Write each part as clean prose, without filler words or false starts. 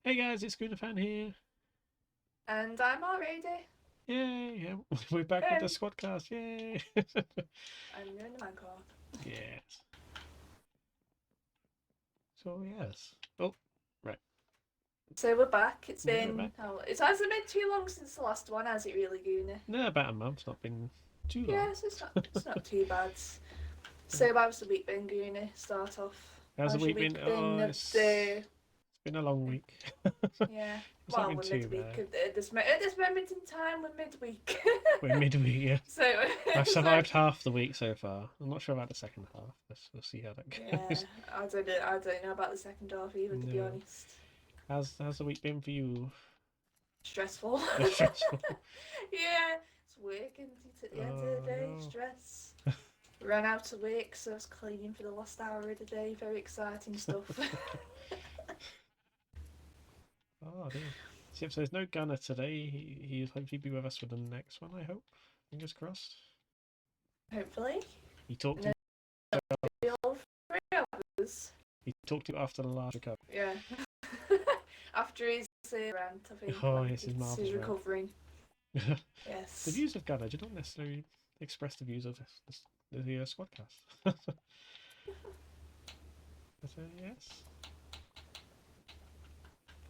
Hey guys, it's Gooner fan here. And I'm already. Yay! Yeah, we're back with the Hey, squadcast. Yay! I'm doing the Minecraft. Yes. So yes. Oh, right. So we're back. It's Yeah, we're been back. how it hasn't been too long since the last one, has it really, Gooner? No, about a month. Not been too long. Yes, it's not too bad. Yeah. So how's the week been, Gooner? Start off. How's the How's your week been? week Oh, been of the it's been a long week. yeah. It's not Well, been we're too midweek bad. at this moment in time. We're midweek. We're midweek. Yeah, so I've so survived half the week so far. I'm not sure about the second half. We'll see how that yeah. goes. I don't know about the second half either, to be No. honest. How's the week been for you? Stressful. Stressful. Yeah, it's work and it's at the end of the Oh day, no. stress. Ran out of work, so I was cleaning for the last hour of the day. Very exciting stuff. Oh dear. Yep, so there's no Gunner today. He'll hopefully be with us for the next one, I hope. Fingers crossed. Hopefully. He talked And to then the all three others. he talked to after the last recovery. Yeah. After his rant, I think, Oh when yes, his he's marvelous rant. recovering. The Yes. views of Gunner do not necessarily express the views of the squadcast. But yes.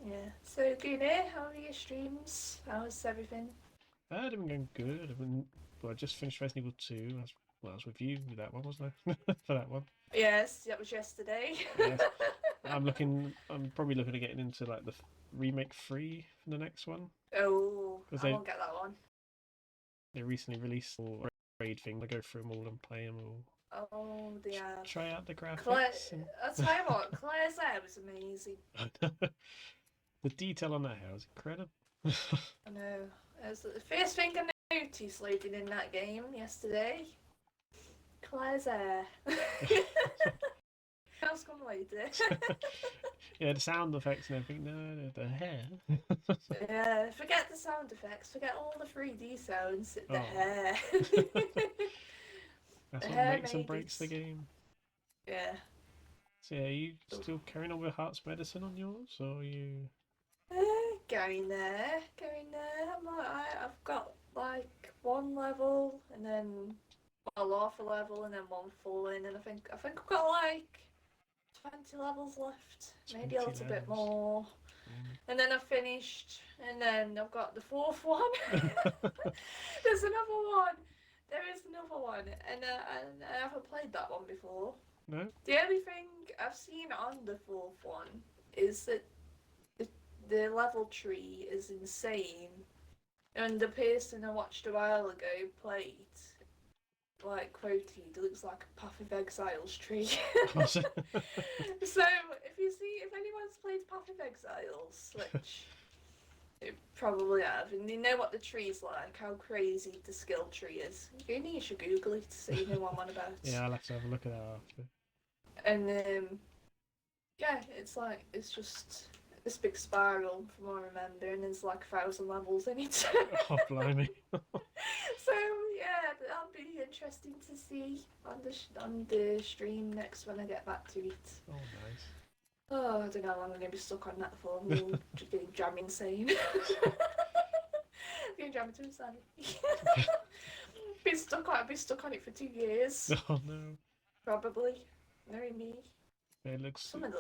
Yeah. So, Gune, how are your streams? How's everything? They've been going good. Well, I just finished Resident Evil 2. I was with you with that one, wasn't I? For that one. Yes, that was yesterday. Yes. I'm probably looking at getting into like the remake 3 for the next one. Oh, Because I won't get that one. they recently released a raid thing. I go through them all and play them all. Oh, they have. Try out the Claire, graphics and I'll tell you what, Claire's hair was amazing. the detail on that hair was incredible. I know. It was the first thing I noticed loading in that game yesterday. Claire's hair. Else come later. Yeah, the sound effects and everything. No, the hair. Yeah, forget the sound effects. Forget all the 3D sounds. The Oh, hair. that's The what hair makes and made breaks the it. game. Yeah. So yeah, are you still carrying on with Heart's Medicine on yours, or are you? Going there, going there. I've got like one level and then half a level and then one full in, and I think I've got like 20 levels left, maybe a 20 little bit levels. more. Mm. And then I've finished, and then I've got the fourth one. There's another one. There is another one, and I haven't played that one before. No? The only thing I've seen on the fourth one is that the, the level tree is insane, and the person I watched a while ago played like quoted, it looks like a Path of Exiles tree. Was it? So if anyone's played Path of Exiles, which you probably have, and you know what the tree's like, how crazy the skill tree is, you should Google it to see who I'm on about. Yeah, I'll have to have a look at that after. And yeah, it's just this big spiral from what I remember, and there's like 1,000 levels in it. Oh, blimey. So yeah, that'll be interesting to see on the stream next when I get back to it. Oh, nice. Oh, I don't know how long I'm gonna be stuck on that for. I'm all just getting jam insane. Getting jam into insanity. Been stuck on it for 2 years, Oh no. probably. Knowing me. It looks Some of the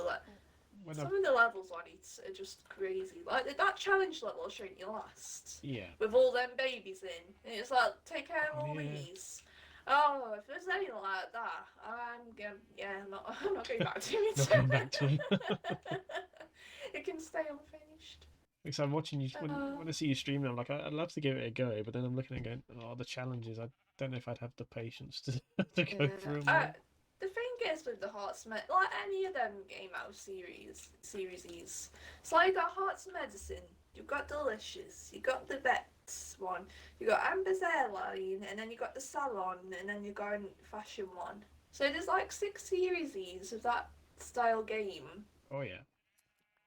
when I some of the levels on it are just crazy. Like that challenge level I showed you last, yeah. with all them babies in. And it's like, take care of Oh all yeah. these. Oh, if there's anything like that, I'm not going back to it. Not going back to it. It can stay unfinished. Because I'm watching you Uh, when I see you streaming, I'm like, I'd love to give it a go, but then I'm looking and going, oh, the challenges. I don't know if I'd have the patience to to go through them all. the thing is with the Hearts like any of them Game Out series, it's like got Hearts Medicine, you've got Delicious, you got the Vets one, you got Amber's Airline, and then you got the Salon, and then you got a Fashion one. So there's like 6 series of that style game, Oh yeah.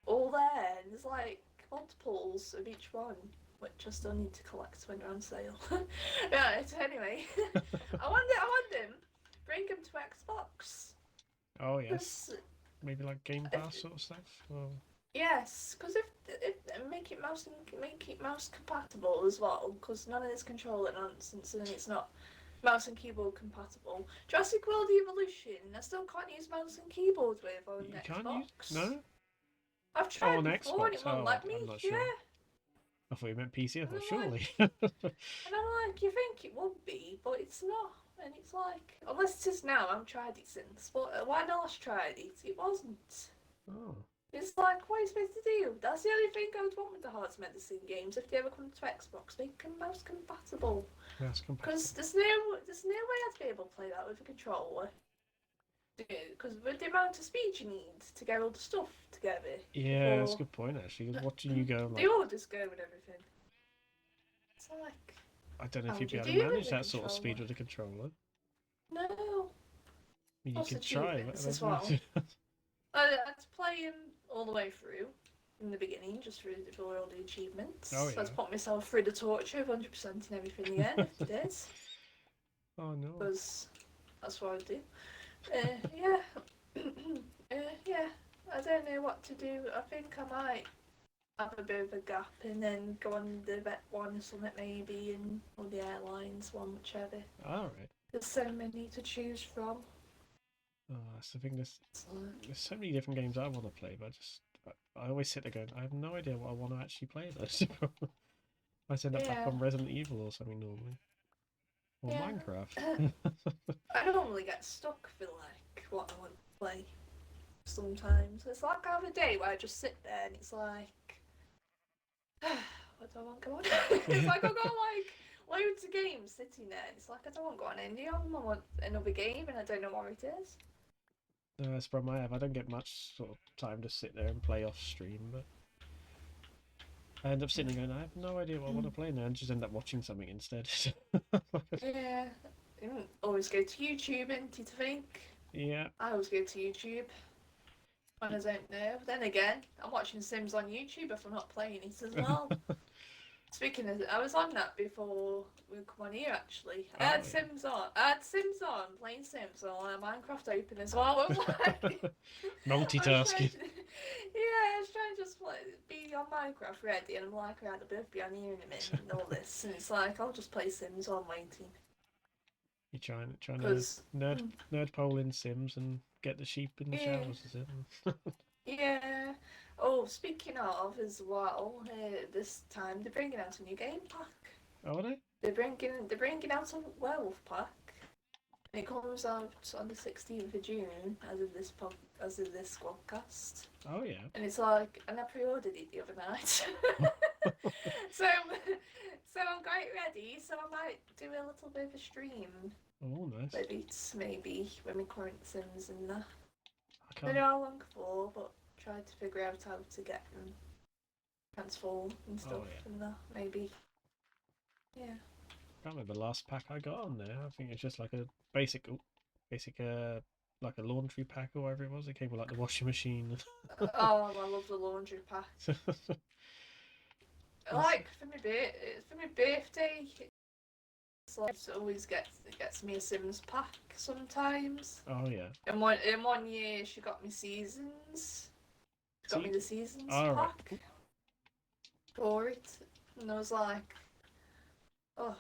all there, and there's like multiples of each one, which I still need to collect when they're on sale. Right, anyway, I want them. Bring them to Xbox. Oh yes. 'Cause Maybe like Game if, Pass sort of stuff. Or... Yes, because if make it mouse compatible as well, because none of this controller nonsense and it's not mouse and keyboard compatible. Jurassic World Evolution, I still can't use mouse and keyboard with on You can't use Xbox. no. I've Oh, tried on before and it Xbox. won't Oh, let me. I'm not Yeah, sure. I thought you meant PC. I and thought I'm surely. like, you think it would be, but it's not. And it's like, unless it is now, I've tried it since. But when I last tried it, it wasn't. Oh, It's like, what are you supposed to do? That's the only thing I would want with the Hearts Medicine games. If they ever come to Xbox, make them mouse compatible. that's compatible. Because there's no way I'd be able to play that with a controller. Because with the amount of speed you need to get all the stuff together Yeah, that's a before good point actually. 'Cause watching you go the like, orders go and everything. It's like, I don't know how if you'd would be you able to do manage with a that sort of speed controller? with a controller. No. I mean, you Plus could try, but I achievements as don't know. well. I had to play him all the way through in the beginning, just for all the achievements. Oh So I had yeah. to put myself through the torture, 100% in everything again if it is. Oh no. Because that's what I do. Yeah. Yeah. I don't know what to do. I think I might have a bit of a gap and then go on the vet one or something maybe, and or the airlines one, whichever. All right. There's so many to choose from. Oh, that's the thing. So, There's so many different games I want to play, but I always sit there going, I have no idea what I want to actually play. This. I end up back yeah. on Resident Evil or something normally, or Yeah. Minecraft. I normally get stuck for like what I want to play sometimes. It's like I have a day where I just sit there and it's like, what do I want to go on? It's like I've got like loads of games sitting there and it's like I don't want to go on any of them. I want another game and I don't know what it is. No, that's the problem I have. I don't get much sort of time to sit there and play off stream, but I end up sitting there going, I have no idea what I want to play now, and just end up watching something instead. Yeah. Always go to YouTube and to think. Yeah. I always go to YouTube when I don't know. Then again, I'm watching Sims on YouTube if I'm not playing it as well. Speaking of, I was on that before we come on here. Actually, I had Sims on. I had Sims on, playing Sims, and I had Minecraft open as well. Multitasking. Yeah, I was trying to just be on Minecraft ready, and I'm like, I'll both be on here in a minute and all this, and it's like I'll just play Sims while I'm waiting. You're trying to nerd pole in Sims and get the sheep in the showers, is it? Yeah. Oh, speaking of as well, this time they're bringing out a new game pack. Oh, are they? They're bringing out a werewolf pack. And it comes out on the 16th of June as of this podcast. Oh yeah. And it's like, and I pre-ordered it the other night. so I'm quite ready. So I might do a little bit of a stream. Oh, nice. Maybe when my current Sims and that. I don't know how long for, but try to figure out how to get them transform and stuff and that, maybe. Yeah. I can't remember the last pack I got on there. I think it's just like a basic like a laundry pack or whatever it was. It came with like the washing machine. Oh, I love the laundry pack. Like for my birthday, it's like it always gets me a Sims pack sometimes. Oh yeah. In one year, she got me seasons. She got me the seasons pack for it, and I was like, oh.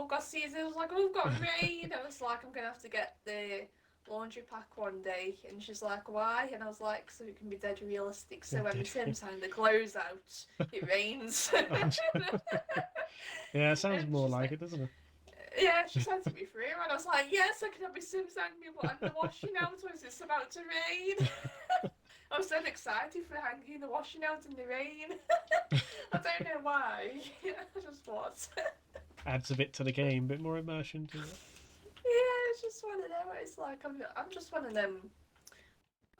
Got seasons. I was like, oh, I've got rain. I was like, I'm gonna have to get the laundry pack one day, and she's like, why? And I was like, so it can be dead realistic. So when the Sims hang the clothes out, it rains. Yeah, it sounds more like it, doesn't it? Yeah, she sent it me through, and I was like, yes, I can have my Sims hang me the washing out as it's about to rain. I was so excited for hanging the washing out in the rain. I don't know why. I just was. Adds a bit to the game, a bit more immersion to it. Yeah, it's just one of them. It's like I'm just one of them.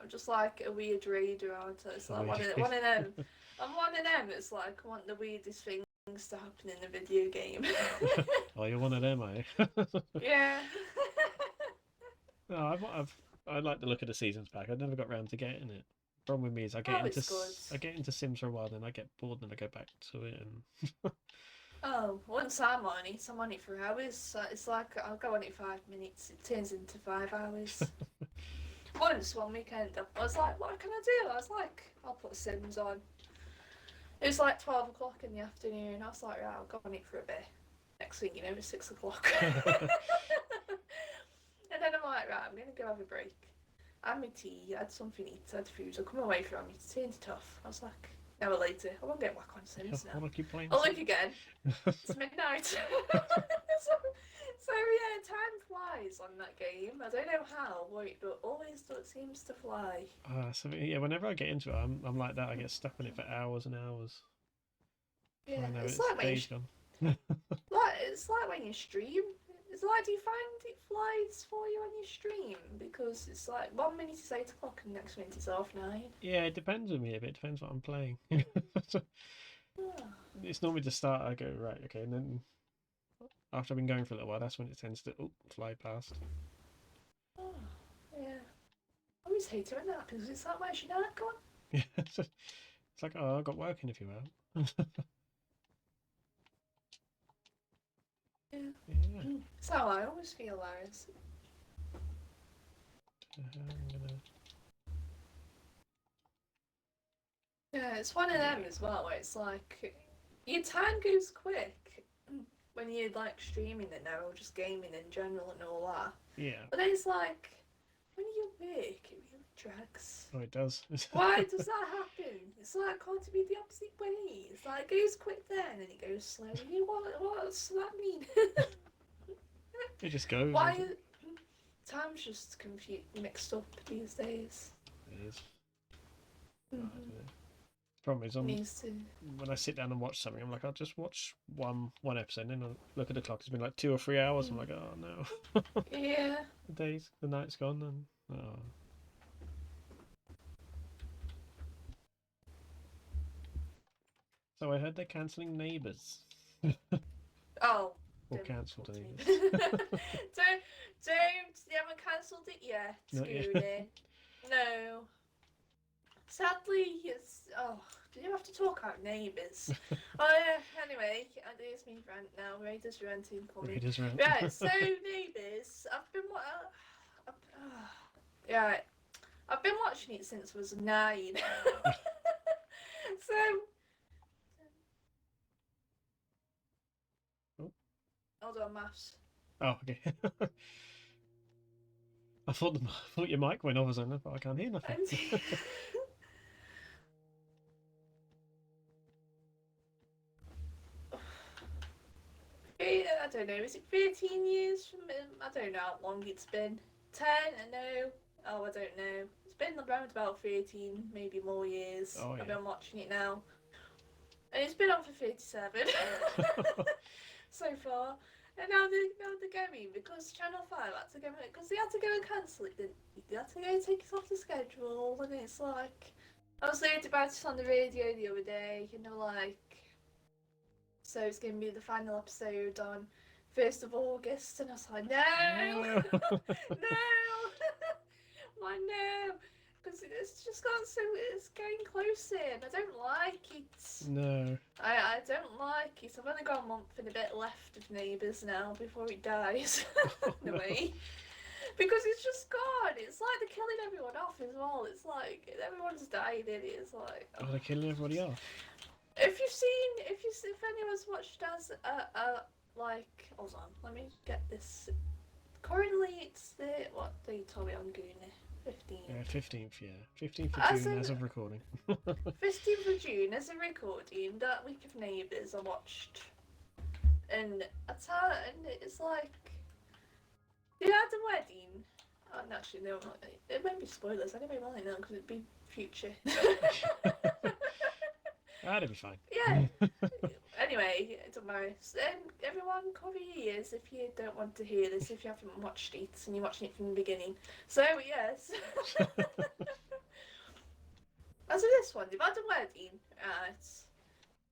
I'm just like a weird raider, aren't I? It's like one of them. I'm one of them. It's like I want the weirdest things to happen in a video game. Oh, you're one of them, are you? Yeah. No, I like the look of the seasons pack. I never got round to getting it. Problem with me is I get into Sims for a while, then I get bored, and I go back to it. And oh, once I'm on it for hours. So it's like I'll go on it 5 minutes. It turns into 5 hours. Once one weekend, I was like, what can I do? I was like, I'll put Sims on. It was like 12 o'clock in the afternoon. I was like, right, I'll go on it for a bit. Next thing you know, it's 6 o'clock. And then I'm like, right, I'm going to go have a break. I had my tea, I had something to eat, I had food. I'll come away from it. It's turned tough. I was like, an hour later, I won't get back on Sims I now. want to keep playing. I'll look again. It's midnight. so yeah, time flies on that game. I don't know how, but always seems to fly. So yeah, whenever I get into it, I'm like that. I get stuck in it for hours and hours. Yeah, I know it's it's like when days gone. it's like when you stream. It's like, do you find it flies for you when you stream? Because it's like 1 minute is 8 o'clock and next minute is 9:30. Yeah, it depends on me a bit. It depends what I'm playing. Oh, It's normally the start. I go right, okay, and then after I've been going for a little while, that's when it tends to fly past. oh, yeah. I always hate it when that happens. It's like, where's your night gone? Yeah, it's like, oh, I got work in a few hours. Yeah. Yeah. That's how I always feel, Laris. I'm gonna... Yeah, it's one of them as well, where it's like your time goes quick when you're like streaming it now, or just gaming in general and all that. Yeah. But then it's like when you're awake, it really drags. Oh, it does. Why does that happen? It's like can't it be the opposite way? It's like it goes quick then and then it goes slowly. What's that mean? It just goes. Why? Time's just mixed up these days. It is. Mm-hmm. Problem is, Needs to. when I sit down and watch something, I'm like, I'll just watch one episode, and then I'll look at the clock. It's been like 2 or 3 hours. I'm like, oh no. Yeah. The night's gone, and oh. So I heard they're cancelling Neighbours. Oh. Or cancelled Neighbours. don't. They haven't cancelled it yet, Not yet. Gooner. No. Sadly, it's. Oh, do you have to talk about Neighbours? Oh yeah. Anyway, there's me rant now. Raiders ranting coming. Raiders rant. Right. So Neighbours, yeah, I've been watching it since I was 9. So. Oh. Hold on, maths. Oh, okay. I thought your mic went off or something, but I can't hear nothing. I don't know, is it 13 years from I don't know how long it's been. 10, I know. Oh, I don't know. It's been around about 13, maybe more years. Oh, yeah. I've been watching it now. And it's been on for 37 so far. And now they're going because Channel 5 had to go, because they had to go and cancel it, didn't they? They had to go and take it off the schedule, and it's like, I was reading about it on the radio the other day, and they're like, so it's going to be the final episode on 1st of August, and I was like, no! No! Why no? Because it's just gone so, it's getting closer, and I don't like it. No. I don't like it. I've only got a month and a bit left of Neighbours now before it dies. In a way. Because it's just gone. It's like they're killing everyone off as well. It's like everyone's dying in it. It's like. Oh, they're killing everybody off. If anyone's watched as like, hold on, let me get this. Currently, it's what they told me on Gooner. 15th. Yeah, 15th, yeah. 15th of June as of recording. 15th of June as a recording, that week of Neighbours I watched. And it's like, they had a wedding. And actually, no, it won't be spoilers anyway, will it? No, because it'd be future. That'd be fine. Yeah. Anyway, it doesn't matter. Everyone, cover your ears if you don't want to hear this, if you haven't watched it and you're watching it from the beginning. So, yes. As of this one, they've had a wedding, right?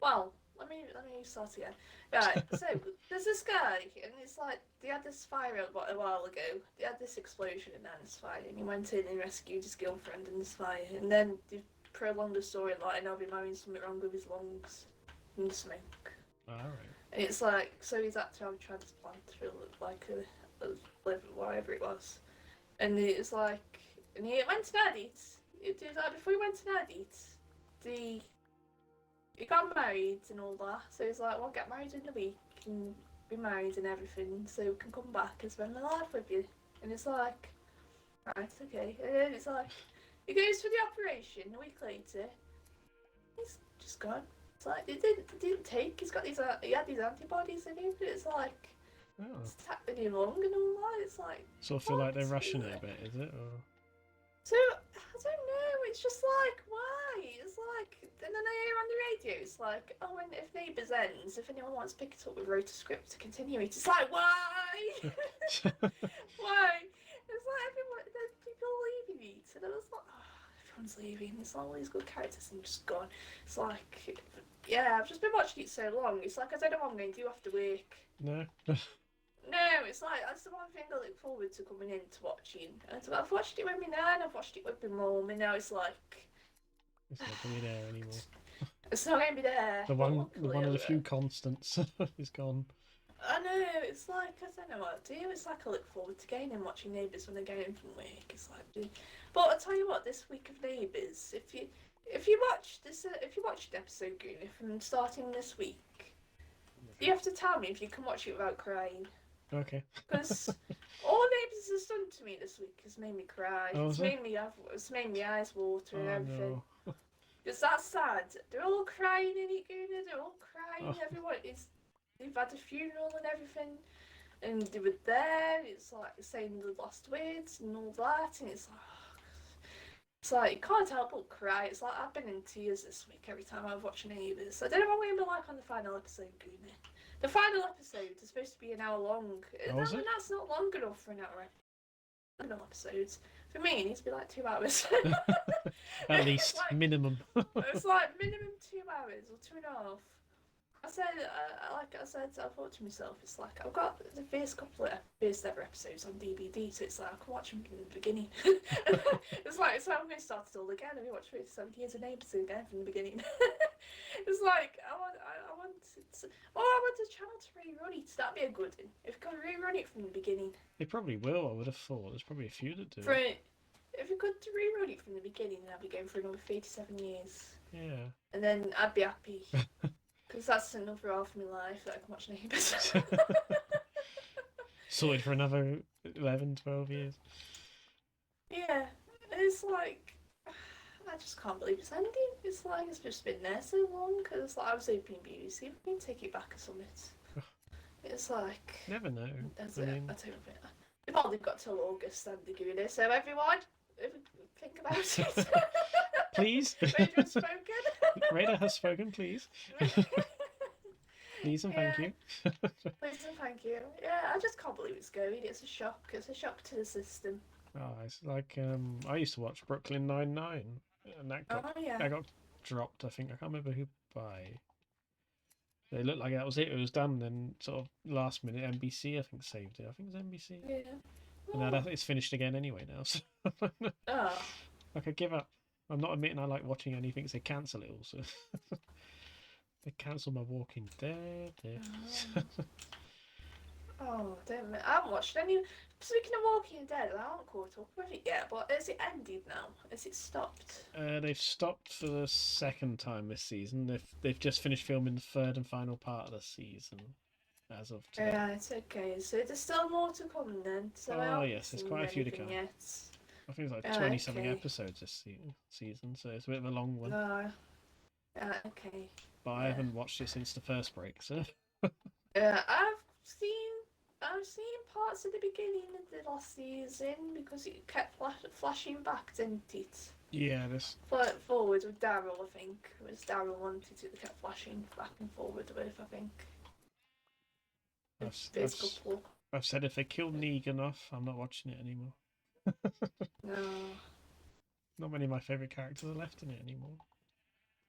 Well, let me start again. Right, so there's this guy, and it's like they had this fire a while ago. They had this explosion in this fire, and he went in and rescued his girlfriend in this fire, and then they prolonged the storyline of him having something wrong with his lungs and smoke. Alright. And it's like, so he's had to have a transplant for like a liver, whatever it was. And it's like, And he went and had it. Like, before he went and had it, he got married and all that. So he's like, well, get married in a week and be married and everything, so we can come back and spend my life with you. And it's like, right, okay. And then it's like, he goes for the operation a week later. He's just gone. It's like, it didn't take. He had these antibodies in him. It's like, Oh. it's tapping him lung and all that. It's like, So I feel like they're rushing it a bit, is it? Or... So, I don't know, it's just like, why? It's like, and then I hear on the radio, it's like, oh, and if Neighbours ends, if anyone wants to pick it up, we wrote a script to continue it. It's like, why? Why? It's like, everyone, there's people leaving it, and I was like, oh, everyone's leaving, it's like all these good characters and just gone. It's like, yeah, I've just been watching it so long, it's like, I don't know what I'm going to do after work. No. No, it's like, that's the one thing I look forward to coming in to watching. And so I've watched it with my nan, I've watched it with my mum, and now it's like... It's not going to be there anymore. It's not going to be there. The one of the few constants is gone. I know, it's like, I don't know what to do. It's like I look forward to going and watching Neighbours when I get in from work. It's like, but I'll tell you what, this week of Neighbours, if you watch the episode, Gooner, from starting this week, you have to tell me if you can watch it without crying. Okay. Because all Neighbours has done to me this week has made me cry. Oh, it's made me eyes water and everything. No. Because that's sad. They're all crying in it, Gooner. They're all crying. Oh. Everyone they've had a funeral and everything, and they were there. It's like saying the last words and all that, and it's like you can't help but cry. It's like I've been in tears this week every time I've watched Neighbours. I don't know what we're gonna be like on the final episode, Gooner. The final episode is supposed to be an hour long. Oh, is it? That's not long enough for an hour episodes. For me, it needs to be like 2 hours. At least, like, minimum. It's like minimum 2 hours or 2.5. I thought to myself, it's like I've got the first ever episodes on DVD, so it's like I can watch them from the beginning. It's like, so I'm going to start it all again. I'm going to watch 37 Years of Neighbours again from the beginning. It's like I want the channel to rerun it. That'd be a good one. If you could rerun it from the beginning. They probably will. I would have thought. There's probably a few that do. If you could rerun it from the beginning, I'd be going for another 37 years. Yeah. And then I'd be happy. Because that's another half of my life that I can watch Neighbours. Sorted for another 11, 12 years. Yeah, it's like, I just can't believe it's ending. It's like it's just been there so long. Because like, I was hoping BBC would take it back or something. It's like... Never know. That's it. I tell you what, they've only got till August and they're doing it. So everyone, think about it. Please. Radio has spoken. Radar has spoken, please. Please and thank you. Please and thank you. Yeah, I just can't believe it's going. It's a shock. It's a shock to the system. Oh, it's like I used to watch Brooklyn Nine-Nine, and that got dropped. I think I can't remember who by. They looked like that was it. It was done. Then sort of last minute, NBC I think saved it. I think it was NBC. Yeah. And now it's finished again anyway now. So Oh. like I give up. I'm not admitting I like watching anything because they cancel it also. They cancel my Walking Dead. Oh, damn it. I haven't watched any. Speaking of Walking Dead, I haven't caught up with it yet, but has it ended now? Has it stopped? They've stopped for the second time this season. They've just finished filming the third and final part of the season as of today. Right, okay. So there's still more to come then. So Oh yes, there's quite a few to come. Yet. I think it's like 20-something episodes this season, so it's a bit of a long one. Okay. But I haven't watched it since the first break, so. I've seen parts of the beginning of the last season because it kept flashing back, didn't it? Yeah, this. Forward with Daryl, I think. It was Daryl wanted it, kept flashing back and forward with, I think. I've said if they kill Negan off, I'm not watching it anymore. No. Not many of my favourite characters are left in it anymore.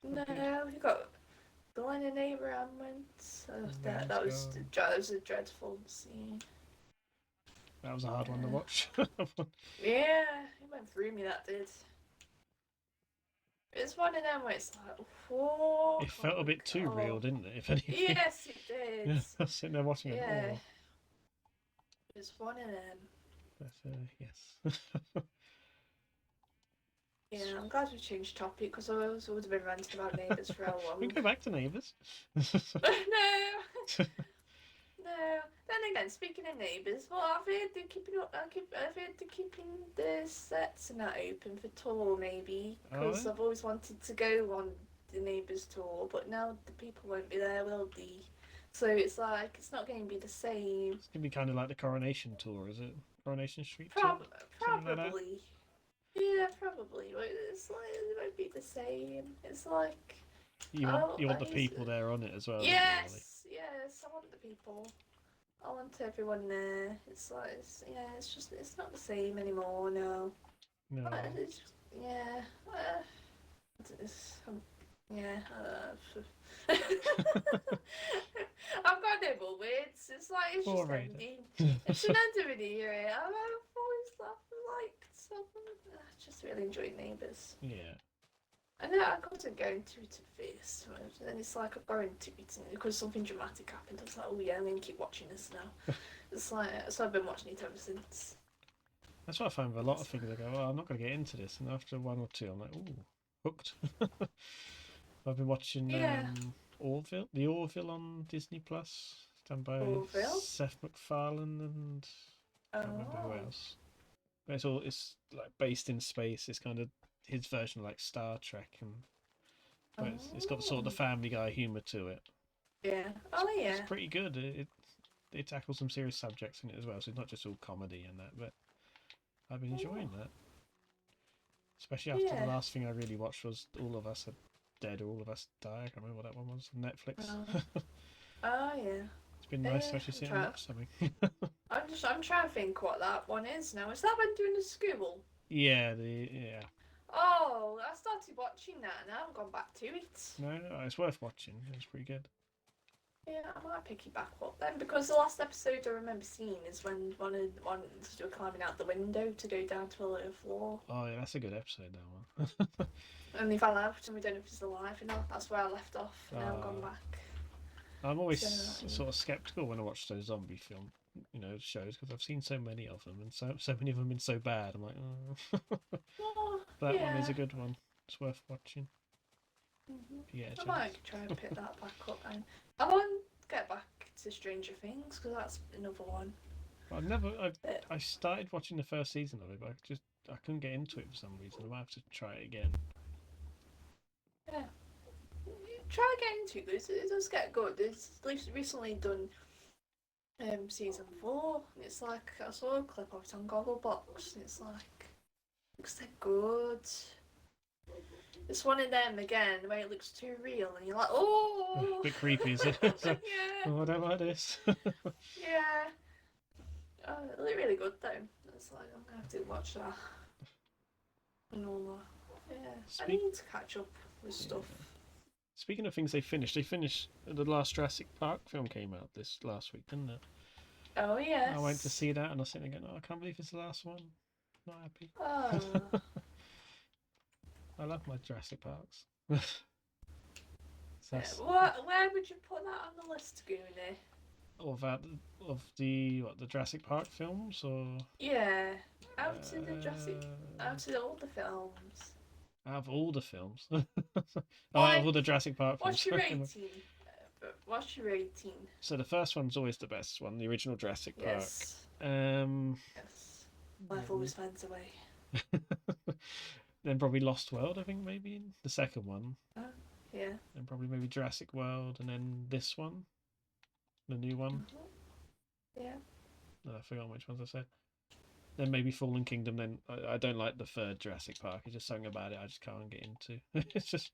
No, you got Glenn and Abraham went. That was a dreadful scene. That was a hard one to watch. Yeah, it went through me, that did. It's one of them where it's like, whoa. It felt a bit too real, didn't it? If anything. Yes, it did. Yeah, I was sitting there watching it. Yeah. Oh. It's one of them. But, yes. Yeah, I'm glad we changed topic because I would have been ranting about neighbours for how We long. can go back to Neighbours. No, no. Then again, speaking of neighbours, well, I've heard they're keeping up. I've heard they're keeping the sets and that open for tour, maybe, because Oh, I've always wanted to go on the neighbours tour, but now the people won't be there, will they? So it's like it's not going to be the same. it's gonna be kind of like the Coronation tour, is it? Coronation Street tour, something like that. Probably. Yeah, probably. But it's like it won't be the same. It's like oh, You want I the used people there on it as well, don't you? Really? yes. I want the people. I want everyone there. It's like it's just it's not the same anymore. No. No. It's just, yeah. It's, yeah. I've got no more words. It's like it's just Boring. ending. It's an end of an era. I've always liked some. I just really enjoyed Neighbours. Yeah. I know I wasn't going to it at first, and then it's like I'm going to it because something dramatic happened. I was like, oh yeah, I'm going to keep watching this now. It's like so I've been watching it ever since. That's what I find with a lot of things. I go, well, I'm not going to get into this, and after one or two, I'm like, ooh, hooked. I've been watching Yeah. Orville, the Orville on Disney Plus, done by Orville? Seth MacFarlane and I can't remember who Oh. else. But it's like based in space. It's kind of his version of like Star Trek, and but it's got sort of the Family Guy humour to it. Yeah. Oh yeah. It's pretty good. It tackles some serious subjects in it as well, so it's not just all comedy and that. But I've been enjoying that, especially after the Yeah. last thing I really watched was All of Us Are Dead or All of Us Die. I can't remember what that one was on Netflix. Oh yeah. It's been nice to Yeah. actually sit and watch something. I'm trying to think what that one is now. Is that one doing the school? Yeah, Oh, I started watching that and I haven't gone back to it. no, it's worth watching. It's pretty good. Yeah, I might pick it back up then because the last episode I remember seeing is when one of the were climbing out the window to go down to the lower floor. Oh yeah, that's a good episode, that one. And they fell out and we don't know if he's alive or not. That's where I left off. And now I've gone back. I'm always So, sort of skeptical when I watch those zombie film, shows because I've seen so many of them and so many of them have been so bad. I'm like, oh. oh, That yeah. one is a good one. It's worth watching. Yeah, I might try and pick that back up then. I want to get back to Stranger Things because that's another one. I started watching the first season of it, but I couldn't get into it for some reason. I might have to try it again. Yeah. Try getting into this. It does get good. It's recently done season 4. And it's like I saw a clip of it on Gogglebox. And it's like looks so good. It's one of them again where it looks too real, and you're like, oh, A bit creepy, is it? yeah, Oh, I don't like this. yeah. Oh, it looked really good though. It's like I'm gonna have to watch that and all that. Yeah, I need to catch up with stuff. Speaking of things they finished the last Jurassic Park film came out this last week, didn't it? Oh yes. I went to see that and I was sitting there going, oh, I can't believe it's the last one. Not happy. Oh. I love my Jurassic Parks. Yeah. Where would you put that on the list, Gooner? Of the Jurassic Park films, or out of all the films. out of all the films? Like, out of all the Jurassic Park films. What's your rating? What's your rating? So the first one's always the best one, the original Jurassic Park. Yes. Yes. Life always finds a way. Then probably Lost World, I think, maybe the second one. Yeah. And probably maybe Jurassic World, and then this one, the new one. Yeah. No, I forgot which ones I said. Then maybe Fallen Kingdom. Then I don't like the third Jurassic Park. It's just something about it I just can't get into. It's just.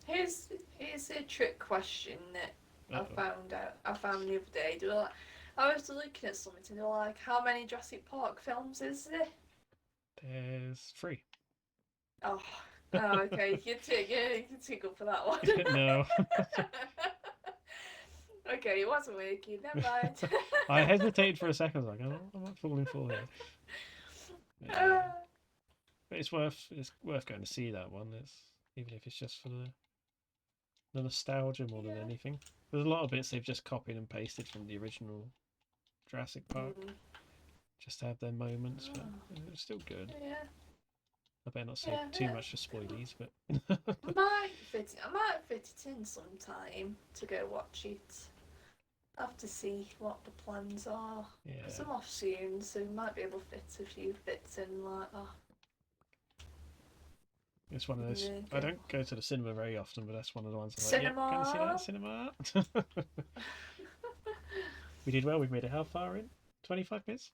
Here's a trick question that I found the other day. I was looking at something and they were like, how many Jurassic Park films is there? There's 3. Oh, okay. You can take up for that one. No. Okay, it wasn't working. Never mind. I hesitated for a second. I was like, oh, I might fall in for here. Yeah. But it's worth going to see that one. Even if it's just for the nostalgia more than anything. There's a lot of bits they've just copied and pasted from the original Jurassic Park, just to have their moments, but it's still good. Yeah. I better not say Yeah, too yeah. much for spoilies, but I might fit it in sometime to go watch it. I have to see what the plans are. Because yeah, I'm off soon, so we might be able to fit a few bits in like that. it's one of those. There you I go. don't go to the cinema very often, but that's one of the ones I'm like, yep, going to see that Cinema. at cinema. We did well. We've made it how far in? 25 minutes?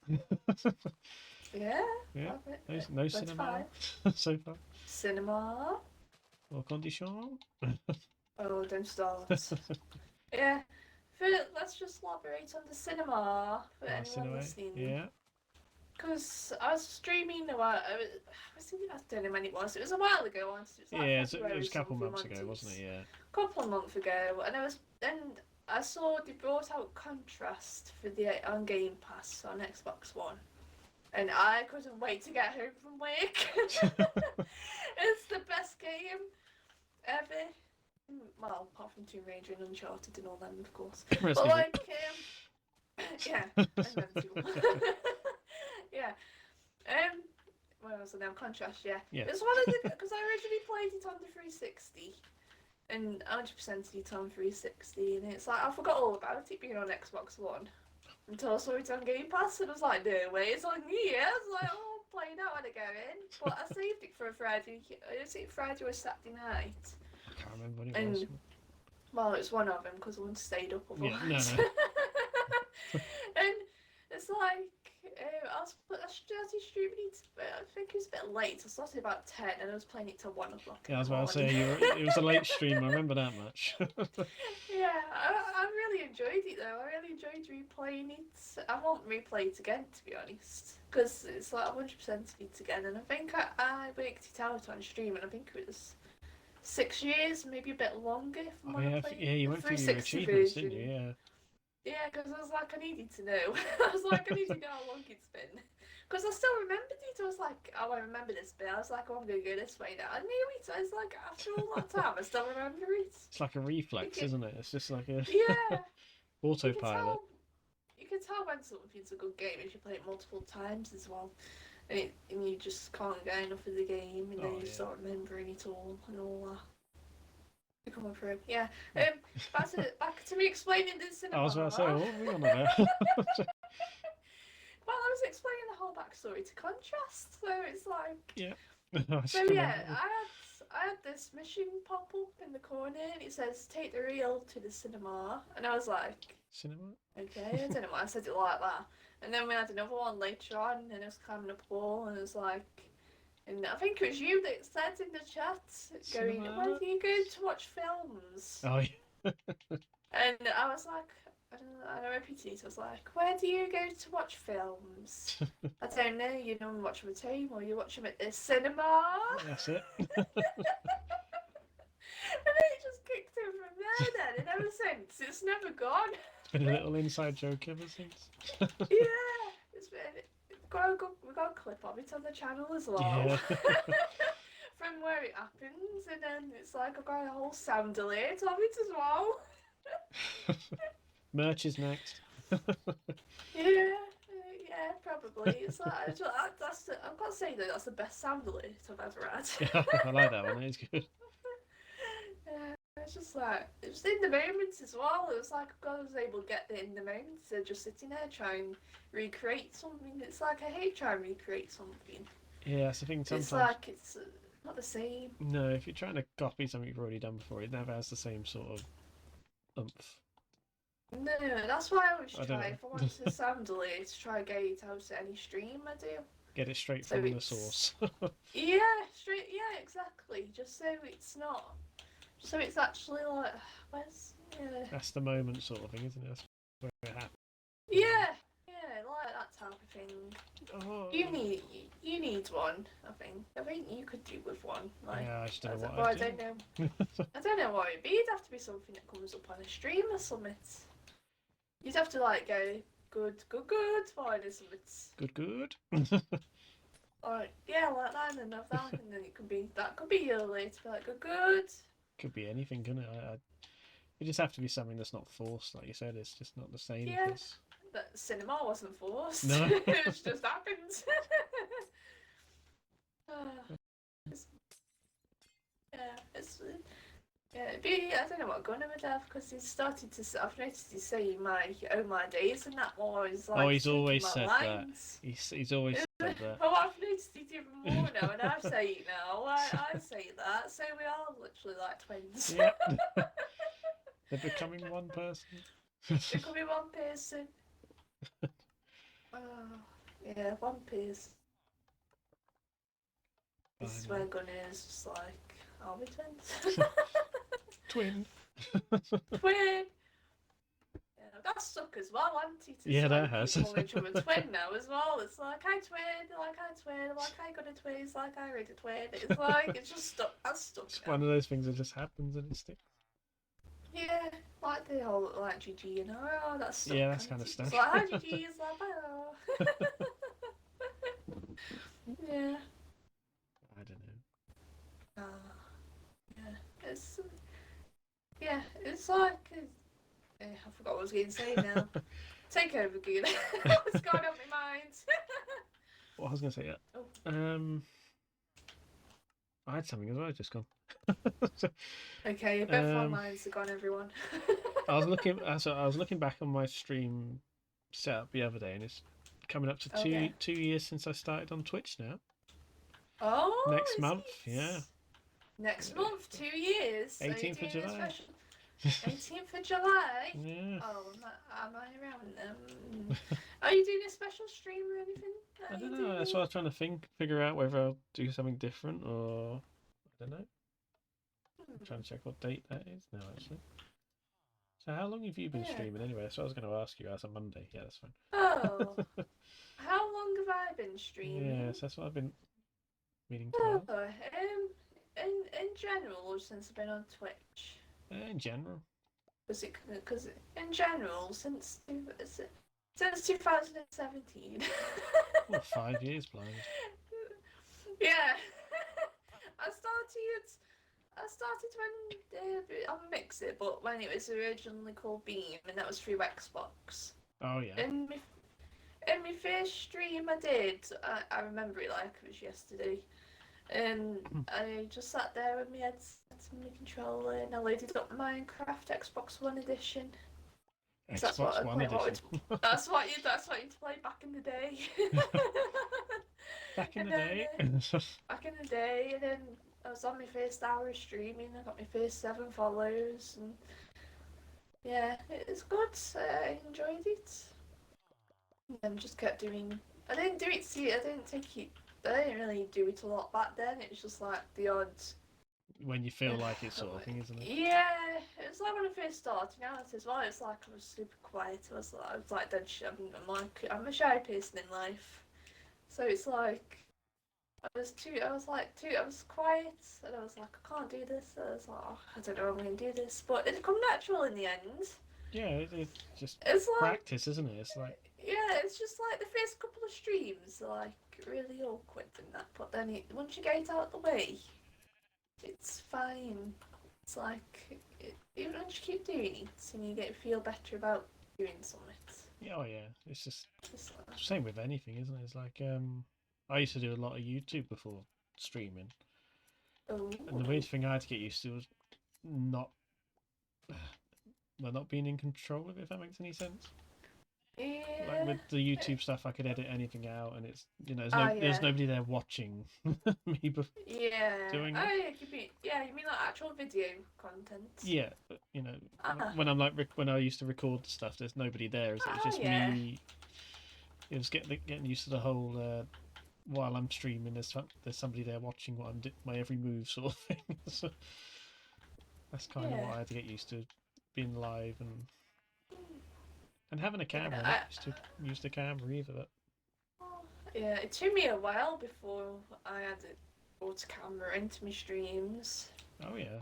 Yeah. Yeah, Love it. no That's cinema fine. so far. Cinema. Au condition. Oh, don't start. Yeah. Let's just elaborate on the cinema for anyone Cinema. listening. Yeah. Because I was streaming a while. I don't know when it was. It was a while ago. It was like Yeah, February it was a couple something, months ago, wasn't it? Yeah. Couple of months ago, and I saw they brought out Contrast for the on Game Pass on Xbox One, and I couldn't wait to get home from work. It's the best game ever. Well, apart from Tomb Raider and Uncharted and all them, of course. But like, yeah, and them too. Yeah. Where was it now? Contrast, yeah. Yeah. It's one of the because I originally played it on the 360 and 100% it on 360, and it's like I forgot all about it being on Xbox One until I saw it on Game Pass, and I was like, no way, it's on here. I was like, oh, I'm playing that when I go in. But I saved it for a Friday. Is it Friday or Saturday night? I can't remember what it was. Well, it's one of them because I wouldn't stayed up otherwise. Yeah, no. And it's like I was streaming it. I think it was a bit late. I started about 10, and I was playing it till 1 o'clock. Yeah, I was about to say it was a late stream. I remember that much. Yeah, I really enjoyed it though. I really enjoyed replaying it. I won't replay it again, to be honest, because it's like 100% it again. And I think I worked it out on stream, and I think it was 6 years, maybe a bit longer. From you went through your achievements, didn't you? Yeah. Yeah, because I was like, I needed to know. I was like, I need to know how long it's been. Because I still remembered it. I was like, oh, I remember this bit. I was like, oh, I'm going to go this way now. I knew it. I was like, after all that time, I still remember it. It's like a reflex, isn't it? It's just like a autopilot. You can tell when something's a good game if you play it multiple times as well. And you just can't get enough of the game, and then you start remembering it all and all that. Coming through, yeah. Back to me explaining the cinema. I was about to say, what are we on about? Well, I was explaining the whole backstory to Contrast, so it's like, yeah. So yeah, I had this mission pop up in the corner, and it says "Take the reel to the cinema," and I was like, cinema. Okay, I don't know why I said it like that. And then we had another one later on, and I was climbing up a wall, and it was like. And I think it was you that said in the chat, going, where do you go to watch films? Oh, yeah. And I was like, I repeated it, I was like, where do you go to watch films? I don't know, you normally watch them at home, or you watch them at the cinema? That's it. And then it just kicked in from there then, and ever since, it's never gone. It's been a little inside joke ever since. Yeah, it's been... We got a clip of it on the channel as well. Yeah. From where it happens, and then it's like I've got a whole sound alert of it as well. Merch is next. Yeah, probably. It's like I've got to say that that's the best sound alert I've ever had. Yeah, I like that one. It's good. Yeah, it's just like it was in the moments as well. It was like I was able to get it in the moments. They're just sitting there trying to recreate something. It's like I hate trying to recreate something. Yeah, that's the thing. Sometimes it's like it's not the same. No, if you're trying to copy something you've already done before, it never has the same sort of oomph. No, that's why I always try. If I want to sound alert, to try to get it out to any stream I do. Get it straight from the source. Yeah, straight. Yeah, exactly. Just so it's not. So it's actually like, where's... Yeah. That's the moment sort of thing, isn't it? That's where it happens. Yeah, like that type of thing. Oh. You need one, I think. I think you could do with one. Like, yeah, I just don't know what I don't know. I don't know what it'd be. It'd have to be something that comes up on a stream or something. You'd have to like go, good, fine or something. Good. Like, yeah, like that, and then have that, and then that could be your way to be like, good. Could be anything, couldn't it? It just have to be something that's not forced, like you said. It's just not the same. Yeah, but cinema wasn't forced. No, it just happened. It's, yeah, I don't know what Gunner would have because he's started to. I've noticed he's saying my days and that more. He's like he's taking always my said lines. that. He's always said that. Well, I've noticed it even more now, and I say it now. I say that, so we are literally like twins. Yeah. They're becoming one person. Becoming one person. Oh, yeah, one person. This is where Gunner is just like, are we twins? Twin. Twin. Yeah, that's stuck as well, hasn't it? Yeah, that has. People call each other twin now as well. It's like, hi twin, like hi twin, like I got a twin, it's like I read a twin. It's like, it's just stuck. That's stuck. It's one of those things that just happens and it sticks. Yeah, like the whole, like GG, you know, oh, that's stuck. Yeah, that's kind of stuck. It's like, hi GG, it's like, oh. Yeah. I don't know. It's like, I forgot what I was going to say now. Take over, Gooner. It's gone off my mind. What I was going to say, yeah. Oh. I had something as well, just gone. Okay, both our minds are gone, everyone. I was looking back on my stream setup the other day, and it's coming up to two years since I started on Twitch now. Oh, next month, yeah. Next month, 2 years. 18th of July. 18th of July. Yeah. Oh, am I around them? Are you doing a special stream or anything? I don't know. That's what I was trying to figure out whether I'll do something different or I don't know. I'm trying to check what date that is now, actually. So how long have you been streaming anyway? That's what I was going to ask you. As a Monday. Yeah, that's fine. Oh. How long have I been streaming? Yes, that's what I've been meaning to ask. In general, or since I've been on Twitch? In general. Because in general, since 2017. Well, 5 years, blind. Yeah. I started when on Mixer, but when it was originally called Beam, and that was through Xbox. Oh yeah. In my first stream I did, I remember it like it was yesterday. And I just sat there with my headset and my controller, and I loaded up Minecraft Xbox One Edition. Xbox One Edition. That's what you play back in the day. Back in the day. Back in the day, and then I was on my first hour of streaming. I got my first 7 followers, and yeah, it's good. I enjoyed it. And just kept doing. I didn't really do it a lot back then. It was just like the odd. When you feel like it, sort of thing, isn't it? Yeah, it was like when I first started out as well. It's like I was super quiet. I was like dead shit. I'm a shy person in life, so it's like I was quiet, and I was like, I can't do this. I was like, oh, I don't know how I'm going to do this, but it come natural in the end. Yeah, it's just it's like, practice, isn't it? It's like. Yeah, it's just like the first couple of streams are like really awkward and that, but then once you get it out of the way, it's fine. It's like even once you keep doing it and you feel better about doing something. Yeah, oh yeah, it's just same with anything, isn't it? It's like I used to do a lot of YouTube before streaming, and the weird thing I had to get used to was not being in control of it, if that makes any sense. Yeah. Like with the YouTube stuff, I could edit anything out, and it's there's nobody there watching me doing it. You mean like actual video content? Yeah, but when I'm like when I used to record stuff, there's nobody there. It's just me. It was getting used to the whole while I'm streaming, there's somebody there watching what my every move sort of thing. So that's kind of what I had to get used to, being live and having a camera. I used to use the camera either. But... Yeah, it took me a while before I had brought a camera into my streams. Oh yeah.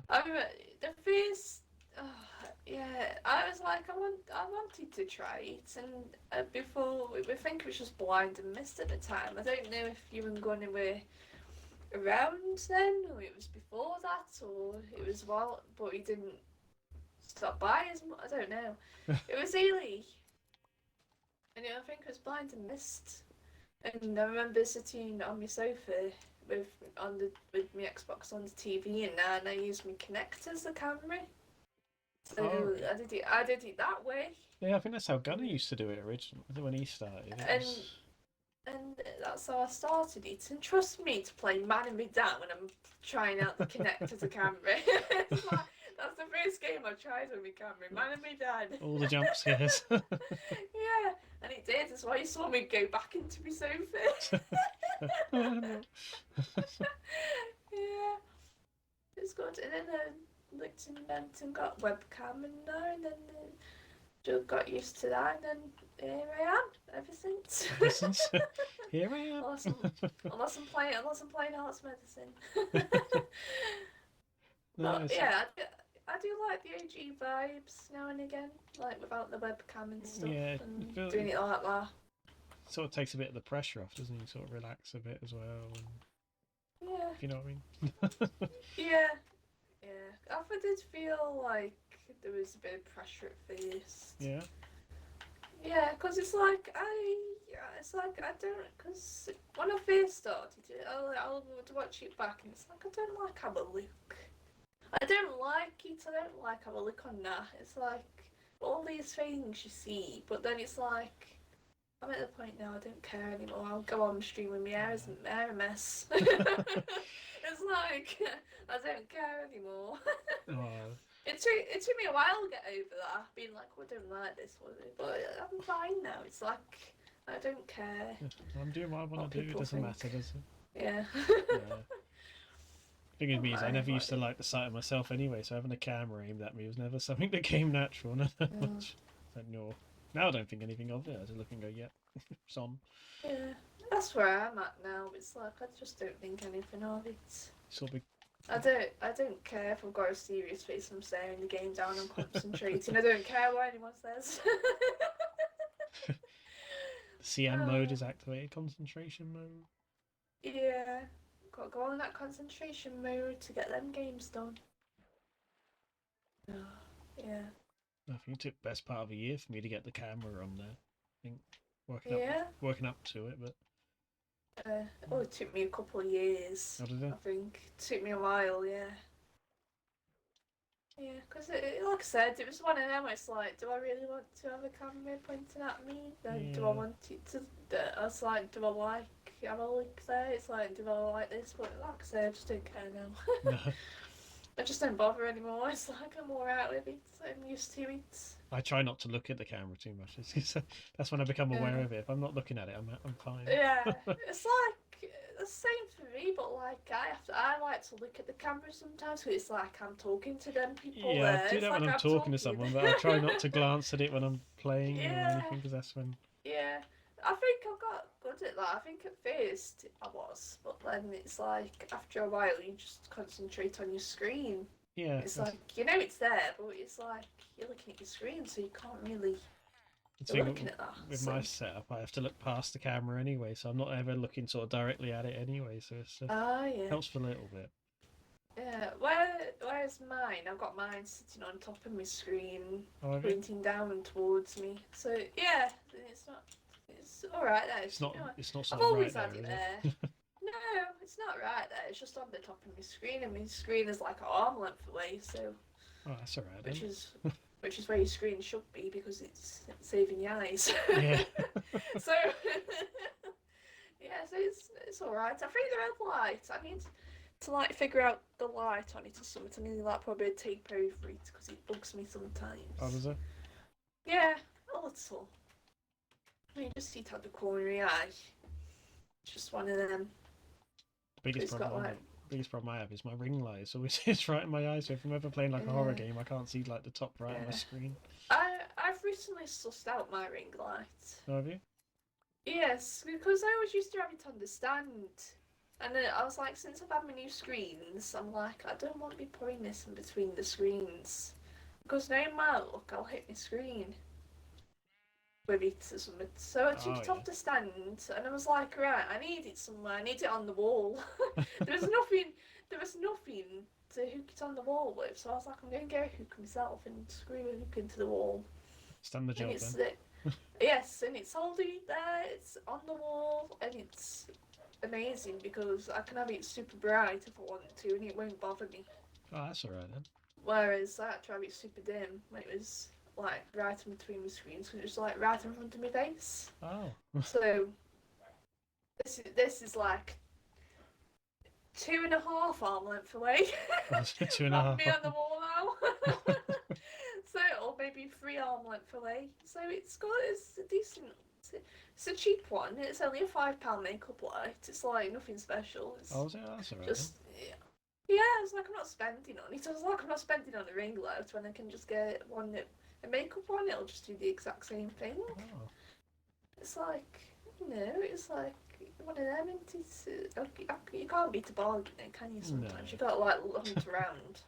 The first, I was like, I wanted to try it, and before we think it was just Blind and Mist at the time. I don't know if you and Gunner were around then, or it was before that, or it was but he didn't stop by as much. I don't know. It was Ely. And I think it was Blind and Mist. And I remember sitting on my sofa with my Xbox on the TV, and now I use my Kinect as the camera. So right. I did it that way. Yeah, I think that's how Gunner used to do it originally when he started. And that's how I started it. And trust me, to play Man Me Down when I'm trying out the Kinect as a camera. That's the first game I tried with my camera. Man Me Down. All the jump scares. Yeah, and it did. That's why you saw me go back into my sofa. No. Yeah, it's good. And then looked and went and got webcam and there, and then just got used to that, and then here I am ever since. Ever since, here I am. Unless I'm playing Arts Medicine. No, But yeah, I do like the OG vibes now and again, like without the webcam and stuff, yeah, and doing it like that. Sort of takes a bit of the pressure off, doesn't it? Sort of relax a bit as well. And, Yeah. if you know what I mean. Yeah. Yeah. I did feel like there was a bit of pressure at first. Yeah. Yeah, because it's like because when I first started it, I'll watch it back, and it's like I don't like how I look. I don't like it. I don't like how I look on that. It's like all these things you see, but then it's like I'm at the point now I don't care anymore. I'll go on stream with my hair a mess. It's like I don't care anymore. Oh. It took me a while to get over that, being like, I don't like this, but I'm fine now. It's like I don't care. I'm doing what I want to do. It doesn't matter, does it? Yeah. Yeah. Thing with me is I never used to like the sight of myself anyway, so having a camera aimed at me was never something that came natural. Not that much. No. Now I don't think anything of it. I just look and go, yeah, it's on. Yeah, that's where I'm at now. It's like I just don't think anything of it. Sort of. I don't care if I've got a serious face. I'm staring the game down. I'm concentrating. I don't care what anyone says. The CM mode is activated. Concentration mode. Yeah, got to go on that concentration mode to get them games done. Yeah. I think it took the best part of a year for me to get the camera on there. I think working up to it, but. It took me a couple of years. How did it? I think it took me a while. Yeah. Yeah, because like I said, it was one of them where it's like, do I really want to have a camera pointing at me? Do I want it to? I was like, do I like have a look there? It's like, do I like this? But like I said, I just don't care now. No. I just don't bother anymore. It's like I'm alright with it. I'm used to it. I try not to look at the camera too much. That's when I become aware of it. If I'm not looking at it, I'm fine. Yeah, it's like the same for me, but like I like to look at the camera sometimes because it's like I'm talking to them people. Yeah, there. I do that when I'm talking to someone, but I try not to glance at it when I'm playing or anything because that's when. Yeah, I think I got good at that. I think at first I was, but then it's like after a while you just concentrate on your screen. Yeah. It's like it's there, but it's like you're looking at your screen, so you can't really. You're looking at that. With my setup, I have to look past the camera anyway, so I'm not ever looking sort of directly at it anyway. So it helps for a little bit. Yeah, where's mine? I've got mine sitting on top of my screen, pointing down towards me. So yeah, it's all right there. It's not. It's not. I've always had it there. No, it's not right there. It's just on the top of my screen, and my screen is like an arm length away. So. Oh, that's all right. Which is where your screen should be because it's saving your eyes. Yeah. So yeah, so it's all right. I think the red light. I need to like figure out the light on it or something. I need like probably tape over it because it bugs me sometimes. Oh, does it? Yeah, a little. I mean, just see it at the corner of your eye. It's just one of them. The biggest problem I have is my ring light. So it's right in my eyes. So if I'm ever playing like a horror game, I can't see like the top right of my screen. I've recently sussed out my ring light. Oh, have you? Yes, because I always used to have it on the stand. And then I was like, since I've had my new screens, I'm like, I don't want to be putting this in between the screens. Because no matter look, I'll hit my screen with it or something. So I took it off the stand and I was like, right, I need it somewhere. I need it on the wall. There was nothing to hook it on the wall with. So I was like, I'm going to get a hook myself and screw a hook into the wall. Stand the job then. Yes, and it's holding it there, it's on the wall, and it's amazing because I can have it super bright if I want to, and it won't bother me. Oh, that's alright then. Whereas I had to have it super dim when it was like right in between my screens, because it was like right in front of my face. Oh. So this is like 2.5 arm length away. Was it 2.5? Not me on the wall now. So, or maybe 3 arm length away. So it's a decent. It's a cheap one. It's only a £5 makeup light. It's like nothing special. It's Oh, is it? That's alright. just yeah. It's like I'm not spending on it. It's like I'm not spending on a ring light when I can just get a makeup one. It'll just do the exact same thing. Oh. It's like it's like one of them. It's you can't beat a bargain, can you? Sometimes No. you got to like hunt around.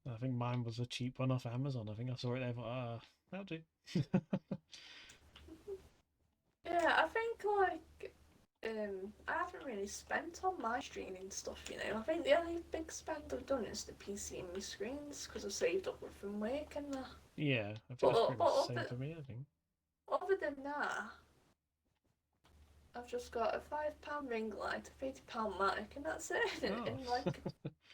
I think mine was a cheap one off Amazon. I think I saw it there. But that'll do. Yeah, I think like I haven't really spent on my streaming stuff. I think the only big spend I've done is the PC and my screens because I've saved up from work and that. Yeah, I think that's pretty much the same for me. I think. Other than that, I've just got a £5 ring light, a £30 mic, and that's it. Oh. And like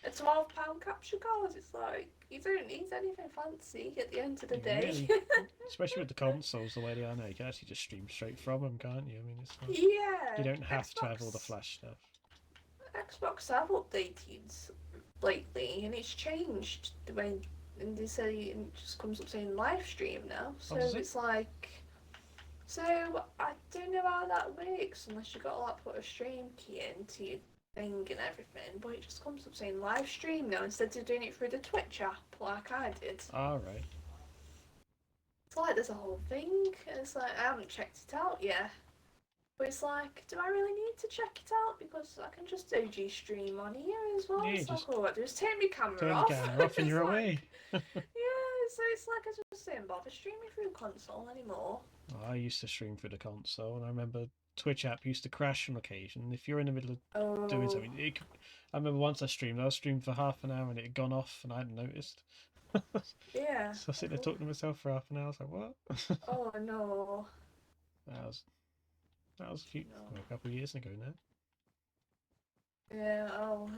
a £12 capture card. It's like you don't need anything fancy at the end of the day. Really, especially with the consoles the way they are now, you can actually just stream straight from them, can't you? I mean, it's like, Yeah. you don't have to have all the flash stuff. Xbox have updated lately, and it's changed the way. And they say it just comes up saying live stream now. So it's like. So I don't know how that works unless you got to like put a stream key into your thing and everything. But it just comes up saying live stream now instead of doing it through the Twitch app like I did. All right. It's like there's a whole thing. It's like I haven't checked it out yet. But it's like, do I really need to check it out? Because I can just OG stream on here as well. Yeah, it's just like, all I do is turn my camera turn off. the camera off and you're like, away. Yeah, so it's like I just don't bother streaming through console anymore. I used to stream through the console, and I remember Twitch app used to crash on occasion. If you're in the middle of doing something, I remember once I streamed for half an hour and it had gone off and I hadn't noticed. Yeah. So I sit there talking to myself for half an hour. I was like, what? Oh no. That was a couple of years ago now. Yeah. Oh,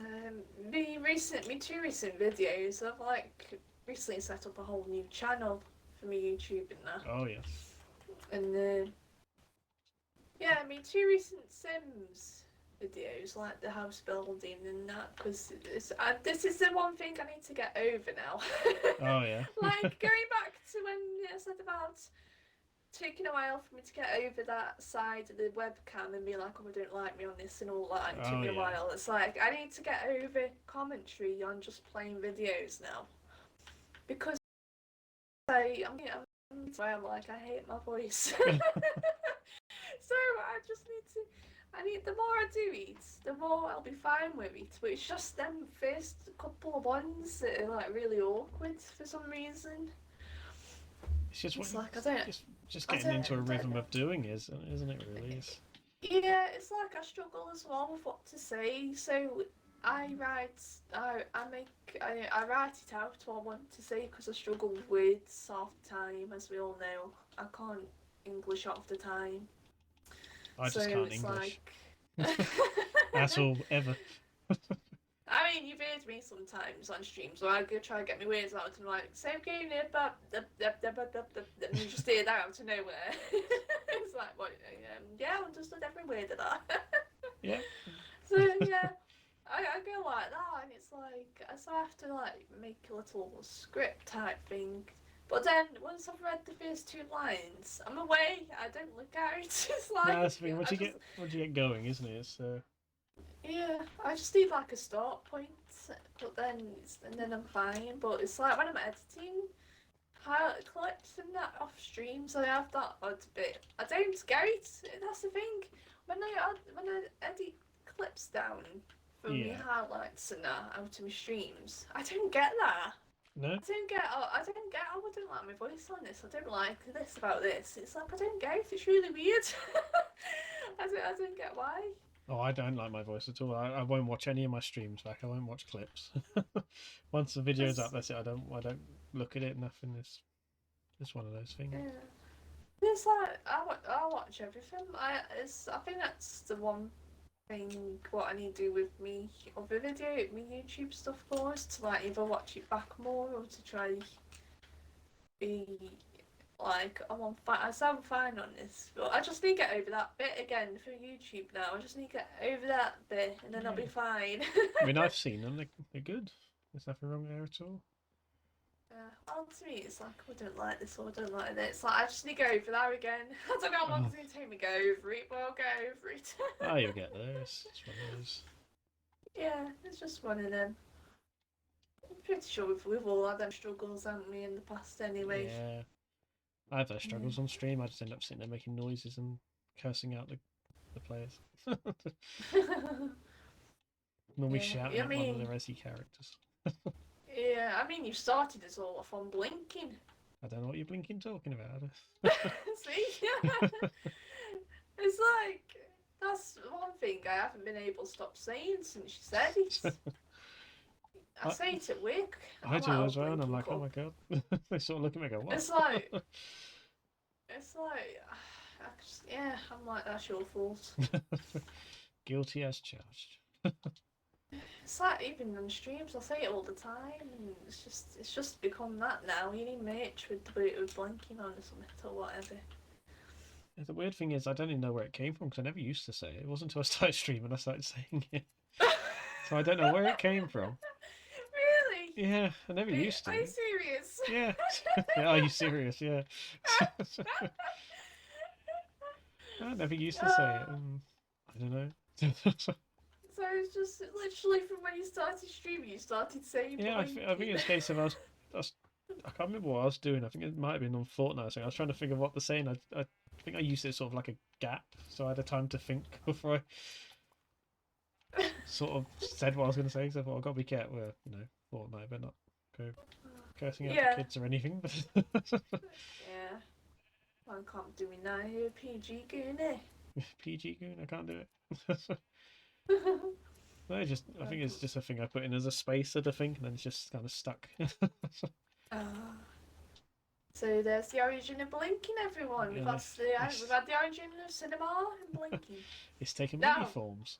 my two recent videos. I've like recently set up a whole new channel for me YouTube and that. Oh yeah. And yeah, I mean, two recent Sims videos, like the house building and that, because this is the one thing I need to get over now. Oh yeah. Like going back to when I said about taking a while for me to get over that side of the webcam and be like, oh, I don't like me on this and all that. It took me a while. It's like I need to get over commentary on just playing videos now, because I'm like, I hate my voice. So the more I do it, the more I'll be fine with it. But it's just them first couple of ones that are like really awkward for some reason. It's like I don't. Just getting into a rhythm of doing isn't it? Really. Yeah, it's like I struggle as well with what to say. So I write it out what I want to say because I struggle with words half the time, as we all know. I can't English half the time. I just can't English. Like... That's all ever. I mean, you've heard me sometimes on streams where I go try to get my words out and I'm like, same game, and you just hear that out of nowhere. It's like, what? Yeah, I understood every word of that. Yeah. So yeah. I go like that, and it's like, so I have to like make a little script type thing. But then once I've read the first 2 lines, I'm away. I don't look at it. It's like no, that's the thing. Once you get going, isn't it? So yeah, I just need like a start point, but then I'm fine. But it's like when I'm editing clips and that off streams, I have that odd bit. I don't get it. That's the thing. When I edit clips down from my highlights and that out of my streams, I don't get that. No. I wouldn't like my voice on this. I don't like this about this. It's like I don't get it. It's really weird. I don't get why. Oh, I don't like my voice at all. I won't watch any of my streams back. I won't watch clips. Once the video's up, that's it. I don't look at it. Nothing. It's one of those things. Yeah. It's like I watch everything. I think that's the one think what I need to do with me other video, me YouTube stuff more, is to like either watch it back more or to try be like I sound fine on this, but I just need to get over that bit again for YouTube now. I just need to get over that bit and then I'll be fine. I mean, I've seen them, they're good. There's nothing wrong there at all. Well, to me, it's like, I don't like this or I don't like that. It's like, I just need to go over that again. I don't know how long it's going to take me to go over it, but I'll go over it. Oh, you'll get there. It's one of those. Yeah, it's just one of them. I'm pretty sure we've all had them struggles, haven't we, in the past anyway? Yeah. I have those struggles on stream. I just end up sitting there making noises and cursing out the players. Normally shouting at one of the Resi characters. Yeah, I mean, you started us all off on blinking. I don't know what you're blinking talking about. See? It's like, that's one thing I haven't been able to stop saying since you said it. I say it at work. I do as well, and I'm like, oh my god. They sort of look at me and go, what? It's like, yeah, I'm like, that's your fault. Guilty as charged. It's like even on streams, I say it all the time, and it's just become that now. You need merch with blinking on or something or whatever. The weird thing is, I don't even know where it came from because I never used to say it. It wasn't until I started streaming I started saying it. So I don't know where it came from. Really? Yeah, I never used to. Are you serious? Yeah. Yeah, are you serious? Yeah. I never used to say it. I don't know. So it's just literally from when you started streaming, you started saying. Yeah, I think it's a case of I can't remember what I was doing. I think it might have been on Fortnite. So I was trying to figure what to say, and I think I used it sort of like a gap, so I had a time to think before I sort of said what I was going to say. So I thought I've got to be careful. Well, you know, Fortnite, but not go cursing out the kids or anything. Yeah, I can't do it now. You're PG Gooner. PG Gooner, I can't do it. No, I think it's just a thing I put in as a spacer to think, and then it's just kind of stuck. So there's the origin of blinking, everyone. We've had the origin of cinema and blinking. It's taken many forms.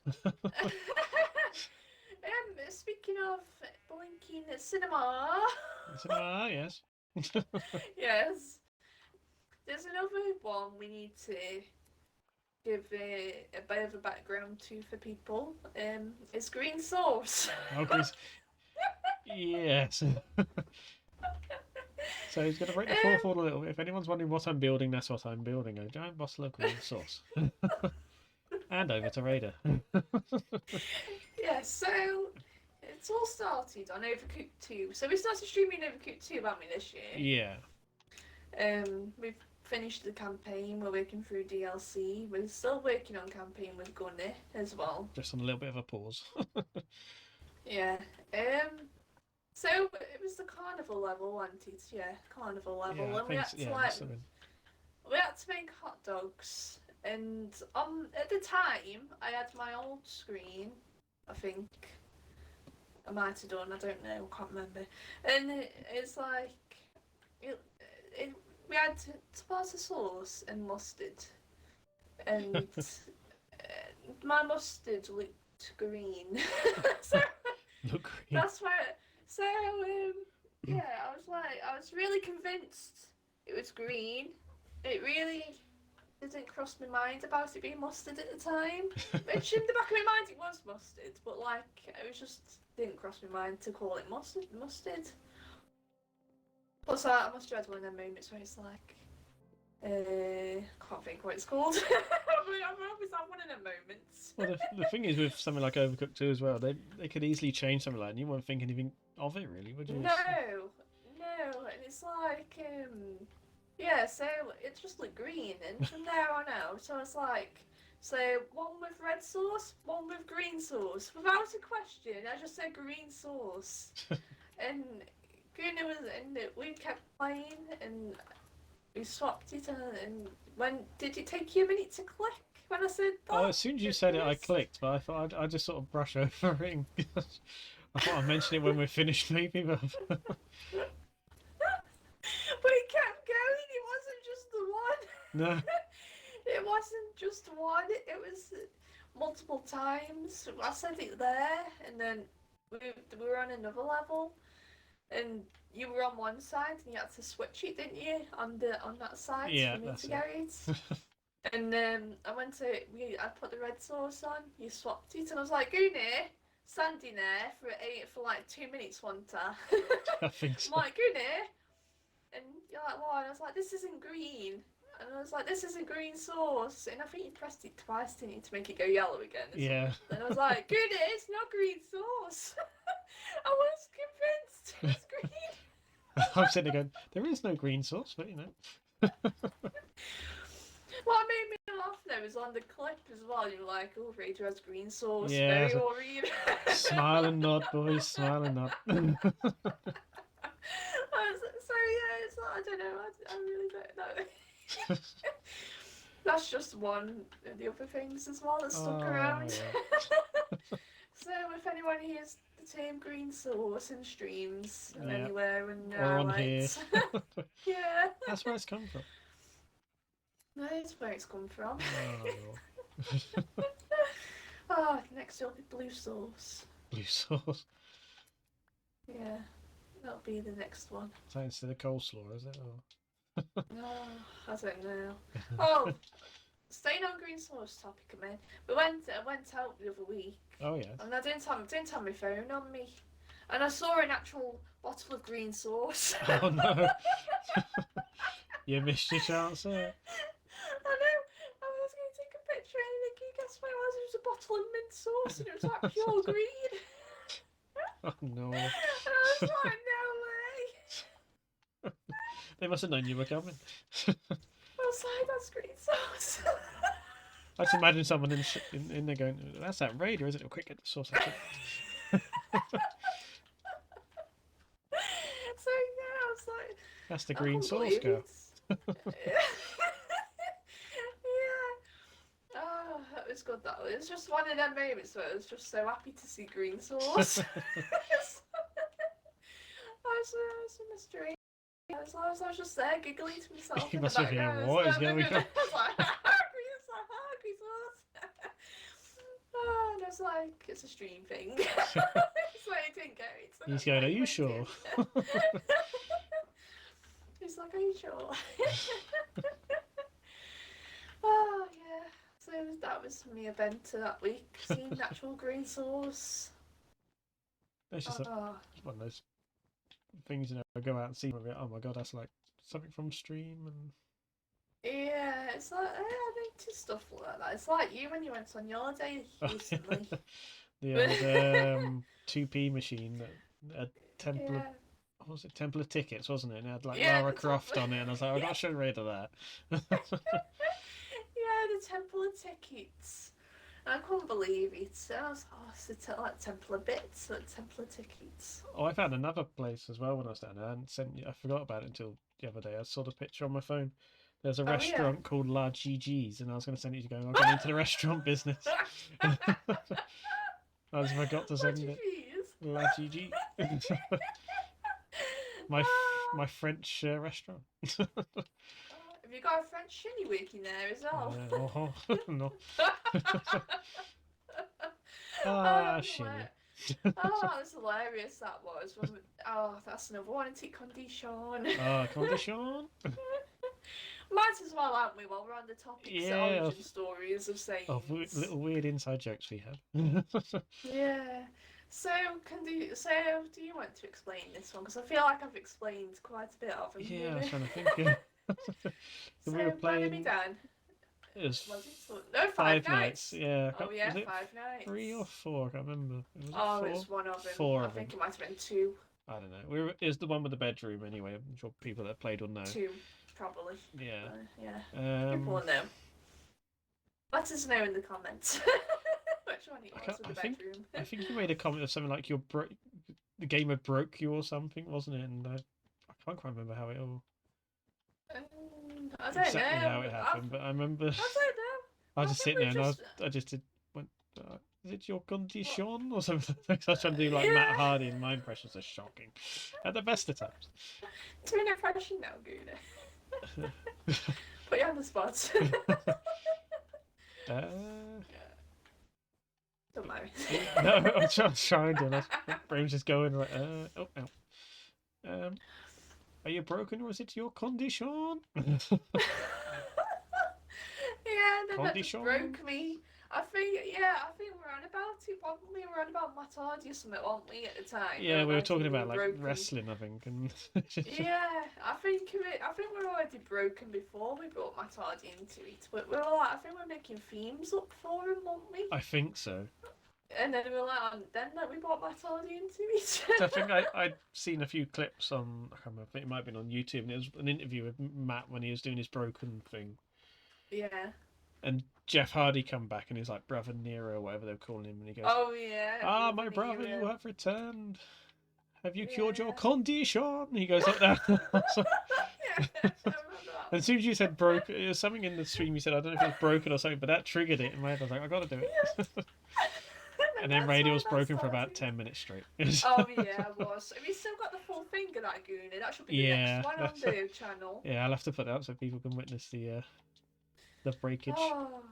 Speaking of blinking, cinema. Cinema, yes. Yes. There's another one we need to give a bit of a background to for people. It's green sauce. Okay. Yes. So he's going to break the fourth wall a little bit. If anyone's wondering what I'm building, that's what I'm building. A giant bottle of green sauce. And over to Raider. Yeah, so it's all started on Overcooked 2. So we started streaming Overcooked 2, haven't we, this year? Yeah. We've finished the campaign. We're working through DLC. We're still working on campaign with Gooner as well. Just on a little bit of a pause. Yeah. So it was the carnival level, wasn't it? Yeah, carnival level, yeah, and we had to make hot dogs. And at the time, I had my old screen. I think I might have done. I don't know. I can't remember. And it's like we had tomato sauce and mustard, and my mustard looked green. So look green. that's why. So yeah, I was really convinced it was green. It really didn't cross my mind about it being mustard at the time. Which in the back of my mind it was mustard, but like it was just didn't cross my mind to call it mustard. Plus, I must have had one of them moments where it's like, can't think what it's called. I've always had one of them moments. Well, the thing is with something like Overcooked 2 as well, they could easily change something like that and you won't think anything of it really, would you? No, and it's like, yeah, so it just looked green, and from there on out, so it's like, so one with red sauce, one with green sauce. Without a question, I just said green sauce. And Gooner was, and we kept playing, and we swapped it, and when did it take you a minute to click when I said that? Oh, as soon as you said it, I clicked, but I thought I'd just sort of brush over it. I thought I'd mention it when we're finished, maybe, but... But it kept going, it wasn't just the one. No. It wasn't just one, it was multiple times. I said it there, and then we were on another level, and you were on one side, and you had to switch it, didn't you? On that side Yeah, for me that's to it. get it. And I put the red sauce on. You swapped it, and I was like, Gooner, standing there for like 2 minutes one time. I think I'm so. like, Gooner, and you're like, what? And I was like, this isn't green. And I was like, this isn't green sauce. And I think you pressed it twice, didn't you, to make it go yellow again? Yeah. And I was like, Gooner, it's not green sauce. I was convinced it was green. I'm sitting there going, there is no green sauce, but you know. What made me laugh though was on the clip as well. You were like, "Oh, Raider has green sauce, Yeah, very so worried." smile and nod, boys, smile and nod. So yeah, it's like, I don't know. I really don't know. That's just one of the other things as well that stuck around. Yeah. So if anyone hears the term green sauce in streams and Yeah. anywhere and Or on here. Yeah. That's where it's come from. That is where it's come from. Oh. Next up is blue sauce. Blue sauce. Yeah, that'll be the next one. Is that instead of coleslaw, is it? Or... Oh, I don't know. Oh, staying on green sauce topic a minute. I went out the other week. Oh yeah. And I didn't have my phone on me, and I saw an actual bottle of green sauce. Oh no. You missed your chance there. I know. I was going to take a picture, and can you guess what it was? It was a bottle of mint sauce, and it was like pure green. Oh no. And I was like, no way. They must have known you were coming. I was like, that's green sauce. I just imagine someone in there going, "That's that Raider, isn't it? Quick, get the sauce out." So yeah, I was like, That's the I green can't sauce believe girl. it. Yeah. Oh, that was good. That was just one of them moments where I was just so happy to see green sauce. I was in the street. I was just there giggling to myself. You in must the have been, background. what is going on? I was like, green sauce. Oh, and I was like, it's a stream thing. So I didn't get it. He's going, are you sure? He's like, are you sure? Oh, yeah. So that was my event that week. Seeing natural green sauce. It's just one of those things, you know, I go out and see them, oh my god, that's like something from stream. And yeah, it's like, I think stuff like that. It's like you when you went on your day recently. The old 2p machine that had Temple of, what was it, Temple of Tickets, wasn't it? And it had like Lara Croft on it, and I was like, I got to show rid of that. Yeah, the Temple of Tickets. And I couldn't believe it. I was it's like Temple of Bits, but Temple of Tickets. Oh, I found another place as well when I was down there, and I forgot about it until the other day. I saw the picture on my phone. There's a restaurant called La GG's, and I was going to send it to you going, I'll get into the restaurant business. I just forgot to send it. La GG. My French restaurant. Have you got a French shinny working there as well? No. Shinny. That's hilarious, that was. That's another one, antique condition. Condition. Might as well, aren't we, while we're on the topic of origin stories of sayings. Of little weird inside jokes we have. Yeah. So, do you want to explain this one? Because I feel like I've explained quite a bit of them. Yeah, I was trying to think. So, we were playing. Be done? It was no, five nights. Yeah. Oh yeah, 5 nights. 3 or 4? I can't remember. It was one of them. 4 I think it might have been 2. I don't know. It was the one with the bedroom anyway. I'm sure people that played will know. 2, probably. Yeah. Yeah. People will know. Let us know in the comments. Which one it was with the bedroom. I think you made a comment of something like the game had broke you or something, wasn't it? And I can't quite remember how it all. I don't know how it happened, but I remember. I don't know. I was just sitting there and I just went, is it your condition or something? I was trying to do like Matt Hardy, and my impressions are shocking at the best of times. Do an impression now, Gooner. Put you on the spot. Don't worry. No, I'm trying to. My brain's just going like, oh, ow. Are you broken or is it your condition? Yeah, then that just Condition. broke me. I think we're on about it. Probably we're on about Matardi or something, weren't we, at the time? Yeah, we were I think talking about like broken. wrestling, I think, and Yeah, I think we were already broken before we brought Matardi into it. But we were like, I think we're making themes up for him, weren't we? I think so. And then we were like, then we brought Matardi into it. I think I'd seen a few clips on, I can't remember, I think it might have been on YouTube, and it was an interview with Matt when he was doing his broken thing. Yeah. And Jeff Hardy come back and he's like Brother Nero or whatever they're calling him, and he goes, "Oh yeah, ah, my brother, you have returned. Have you cured your Yeah. condition?" And he goes like that. Yeah, I remember that. And as soon as you said broken, it was something in the stream you said, I don't know if it was broken or something, but that triggered it in my head. I was like, I gotta do it. And then That's radio why was that broken for about started. 10 minutes straight. Oh yeah, I was. Have you still got the full thing of that Gooner? That should be the Yeah, next one on the channel. yeah, I'll have to put that up so people can witness the breakage. Oh,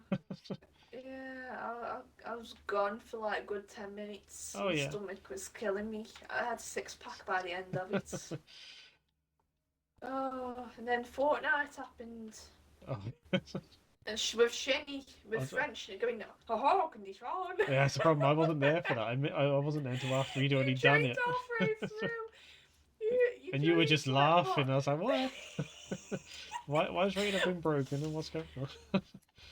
yeah, I was gone for like a good 10 minutes. Oh, My yeah. stomach was killing me. I had a 6-pack by the end of it. Oh, and then Fortnite happened. Oh. And with Shenny, with French, going, oh, condition. Yeah, that's the problem. I wasn't there for that. I wasn't there until after he'd already done it. And you were just laughing. I was like, what? Why is Raina been broken and what's going on?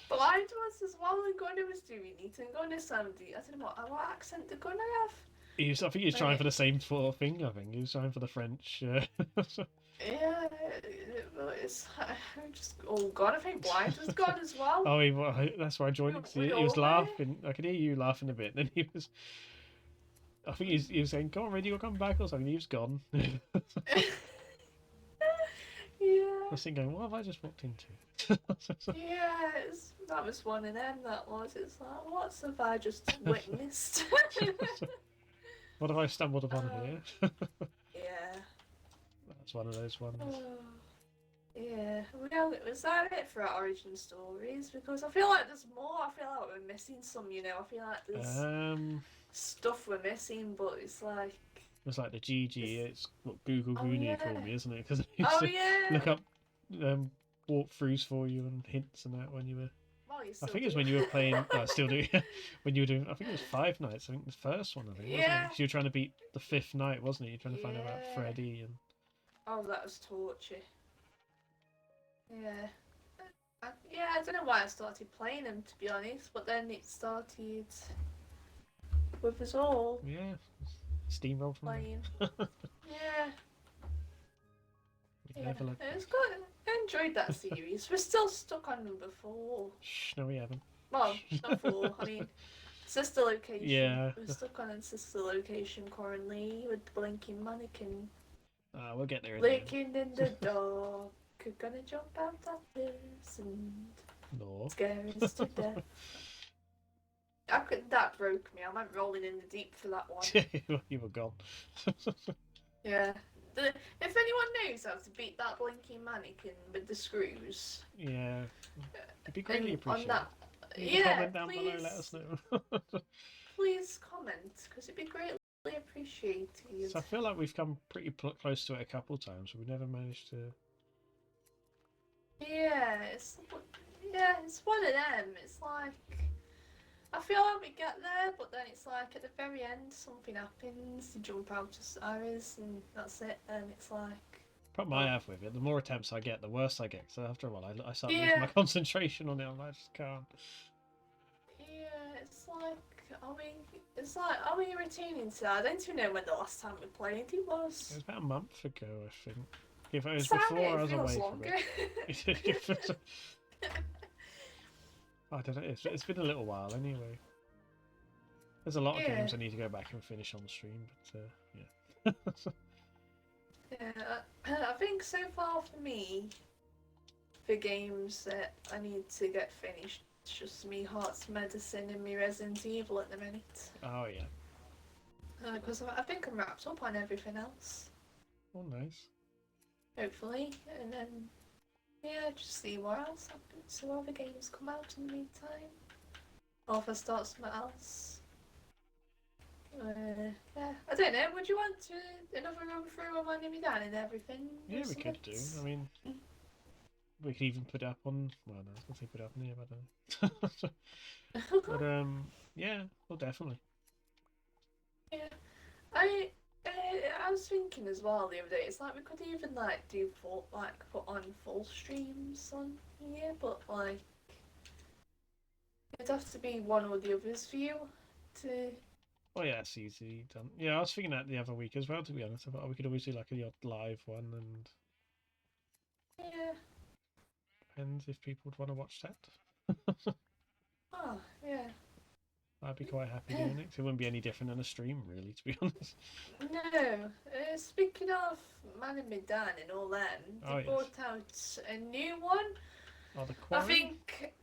Blind was as well, and Gunner was doing it, and Gunner sounded, I don't know what accent did Gunner have? I think he was trying for the same sort of thing, I think. He was trying for the French. Yeah, it's just, oh god, I think Blind was gone as well. Oh, that's why I joined because he was laughing. I could hear you laughing a bit. Then he was, I think he was saying, "Come on, Randy, you'll come back," or something. He was gone. Yeah. I was thinking, what have I just walked into? Yeah, that was one of them. That was. It's like, what have I just witnessed? What have I stumbled upon here? Yeah. That's one of those ones. Yeah. Well, was that it for our origin stories? Because I feel like there's more. I feel like we're missing some. I feel like there's stuff we're missing, but it's like. It's like the GG. It's what Google Gooner called me, isn't it? Because I used to look up walkthroughs for you and hints and that when you were. Well, I think it was when you were playing. I still do. When you were doing. I think it was 5 nights. I think the first one. I think. Wasn't it? You were trying to beat the 5th night, wasn't it? You're trying to find out about Freddy and. Oh, that was torture. Yeah. I don't know why I started playing them, to be honest, but then it started with us all. Yeah. Steamroll from playing. Yeah. Never looked. It was good. I enjoyed that series. We're still stuck on number 4. Shh, no, we haven't. Well, not 4. I mean, sister location. Yeah. We're stuck on sister location currently with the blinking mannequin. We'll get there. Blinking in the dark. Gonna jump out of this and scare us to death. That broke me. I went rolling in the deep for that one. You were gone. Yeah. If anyone knows how to beat that blinking mannequin with the screws, yeah, it'd be greatly appreciated. On that, comment down below, let us know. Please comment, because it'd be greatly appreciated. So I feel like we've come pretty close to it a couple times, but we never managed to. Yeah, it's one of them. It's like I feel like we get there, but then it's like at the very end something happens. You jump out of Cyrus, and that's it. And it's like. Problem I have with it, the more attempts I get, the worse I get. So after a while, I start losing my concentration on it. I just can't. Yeah, it's like, are we retaining to that? I don't even know when the last time we played it was. It was about a month ago, I think. If it was before I was away from it. I don't know. It's been a little while anyway. There's a lot of games I need to go back and finish on the stream, but yeah. Yeah, I think so far for me, the games that I need to get finished, it's just me Hearts Medicine and me Resident Evil at the minute. Oh yeah. Because I think I'm wrapped up on everything else. Oh, nice. Hopefully, and then just see what else happens. So other games come out in the meantime, or if I start something else. Yeah, I don't know. Would you want to another run through of Anime Dan and everything? Yeah, we could do. I mean, we could even put it up on. Well, no, I was gonna say put it up near, but I don't know. But yeah, well, definitely. Yeah, I I was thinking as well the other day. It's like we could even like do full like put on full streams on here, but like it'd have to be one or the other's view to. Oh yeah, it's easy done. Yeah, I was thinking that the other week as well. To be honest, I thought we could always do like a odd live one, and Yeah. depends if people would want to watch that. Oh, yeah. I'd be quite happy doing it. 'Cause it wouldn't be any different than a stream, really, to be honest. No. Speaking of Man and Midan and all them, Oh, they yes. brought out a new one. Oh, the quarry. I think,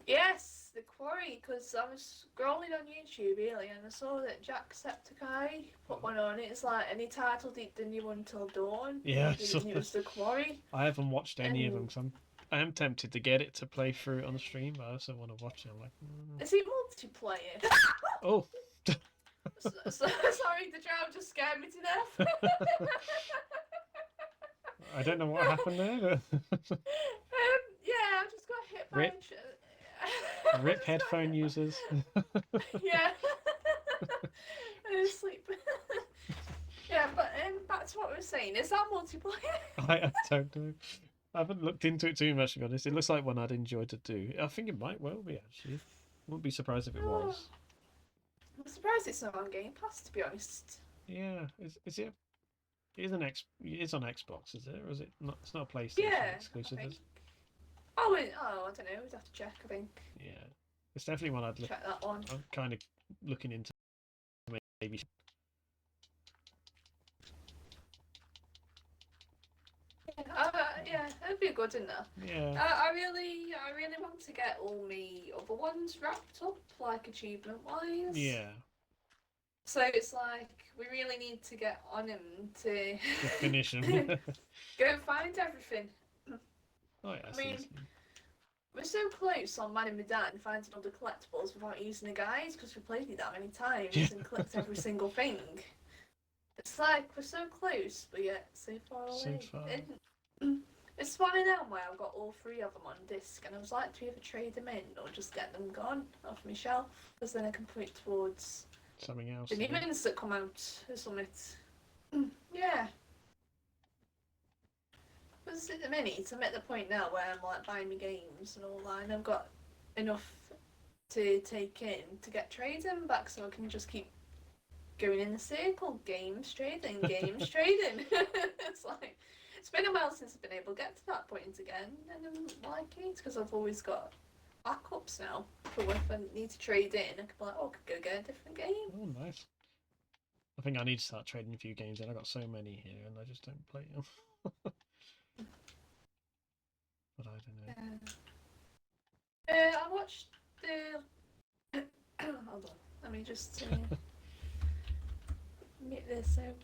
yes, the Quarry, because I was scrolling on YouTube earlier and I saw that Jacksepticeye put one on it. It's like, and he titled it The New Until Dawn. Yeah, And it was the Quarry. I haven't watched any of them because I am tempted to get it to play through it on the stream, but I also want to watch it. I'm like, Is it multiplayer? oh. Sorry, the drown just scared me to death. I don't know what happened there. But yeah, I just got hit by Rip. Rip headphone users. Yeah. Sleep. Yeah, but back to what we were saying. Is that multiplayer? I don't know. I haven't looked into it too much, to be honest. It looks like one I'd enjoy to do. I think it might well be, actually. Wouldn't be surprised if it was. I'm surprised it's not on Game Pass, to be honest. Yeah, is it? It is it is on Xbox, is it, or is it not? It's not a PlayStation exclusive. Is it? Oh, I don't know. We'd have to check. I think. Yeah, it's definitely one I'd check that one. I'm kind of looking into. Maybe. Yeah, it'd be good, isn't it? Yeah. I really want to get all my other ones wrapped up, like achievement wise. Yeah. So it's like we really need to get on him to finish him. Go and find everything. Oh yeah. I mean, we're so close on Man and Midan finding all the collectibles without using the guides because we played it that many times and clicked every single thing. It's like we're so close, but yet so far away. So far. It's funny now where I've got all three of them on disc, and I was like to either trade them in or just get them gone off my shelf, because then I can put it towards something else. The new ones that come out or something. Yeah. Because at the minute, I'm at the point now where I'm like buying my games and all that, and I've got enough to take in to get trading back, so I can just keep going in the circle. Games trading, games trading. It's like it's been a while since I've been able to get to that point again, and I'm liking it because I've always got backups now for if I need to trade in. I could be like, oh, I could go get a different game. Oh, nice. I think I need to start trading a few games, and I've got so many here, and I just don't play them. But I don't know. I watched the. Hold on, let me just get this out.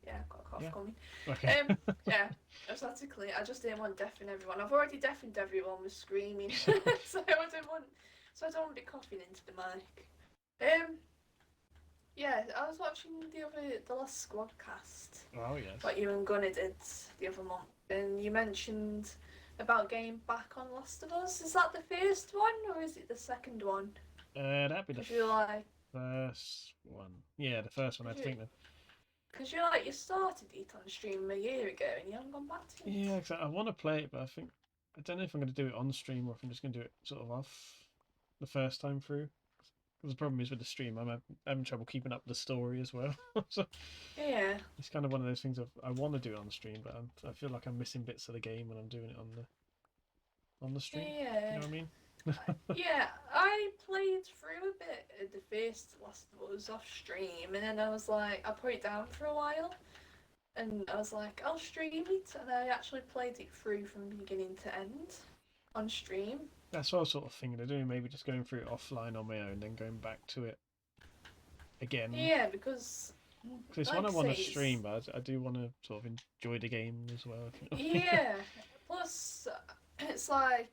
Yeah, I've got a cough coming. Okay. Yeah, aesthetically, I just didn't want to deafen everyone. I've already deafened everyone with screaming, so I don't want to be coughing into the mic. Yeah, I was watching the last Squadcast. Oh yes. What you and Gunner did the other month, and you mentioned about getting back on Last of Us. Is that the first one or is it the second one? That'd be the first one. Yeah, the first one. I think that. Because you started it on stream a year ago and you haven't gone back to it. Yeah, cause I want to play it, but I don't know if I'm going to do it on stream or if I'm just going to do it sort of off the first time through. Because the problem is with the stream, I'm having trouble keeping up the story as well. So yeah, it's kind of one of those things I want to do it on the stream, but I feel like I'm missing bits of the game when I'm doing it on the stream. Yeah. You know what I mean? Yeah, I played through a bit of the first Last of Us off stream, and then I was like, I put it down for a while, and I was like, I'll stream it, and I actually played it through from beginning to end on stream. That's what I was sort of thinking of doing, maybe just going through it offline on my own, then going back to it again. Yeah, because it's like one I want to stream, but I do want to sort of enjoy the game as well. Yeah, plus it's like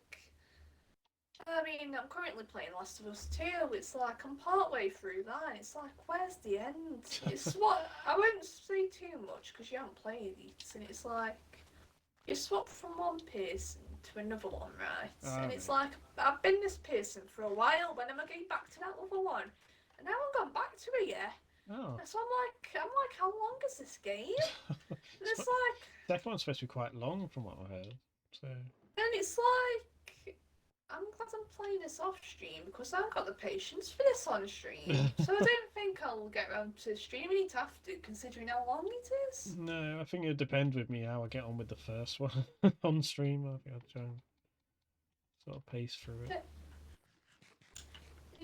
I mean, I'm currently playing Last of Us 2. It's like I'm part way through that. It's like, where's the end? It's what I won't say too much because you haven't played it, and it's like you swap from one person to another one, right? And it's like I've been this person for a while. When am I getting back to that other one? And I haven't gone back to it yet. Oh. So I'm like, how long is this game? And it's like second one's supposed to be quite long from what I heard. So. And it's like I'm glad I'm playing this off stream because I haven't got the patience for this on stream. So I don't think I'll get around to streaming it after, considering how long it is. No, I think it depends with me how I get on with the first one on stream. I think I'll try and sort of pace through it.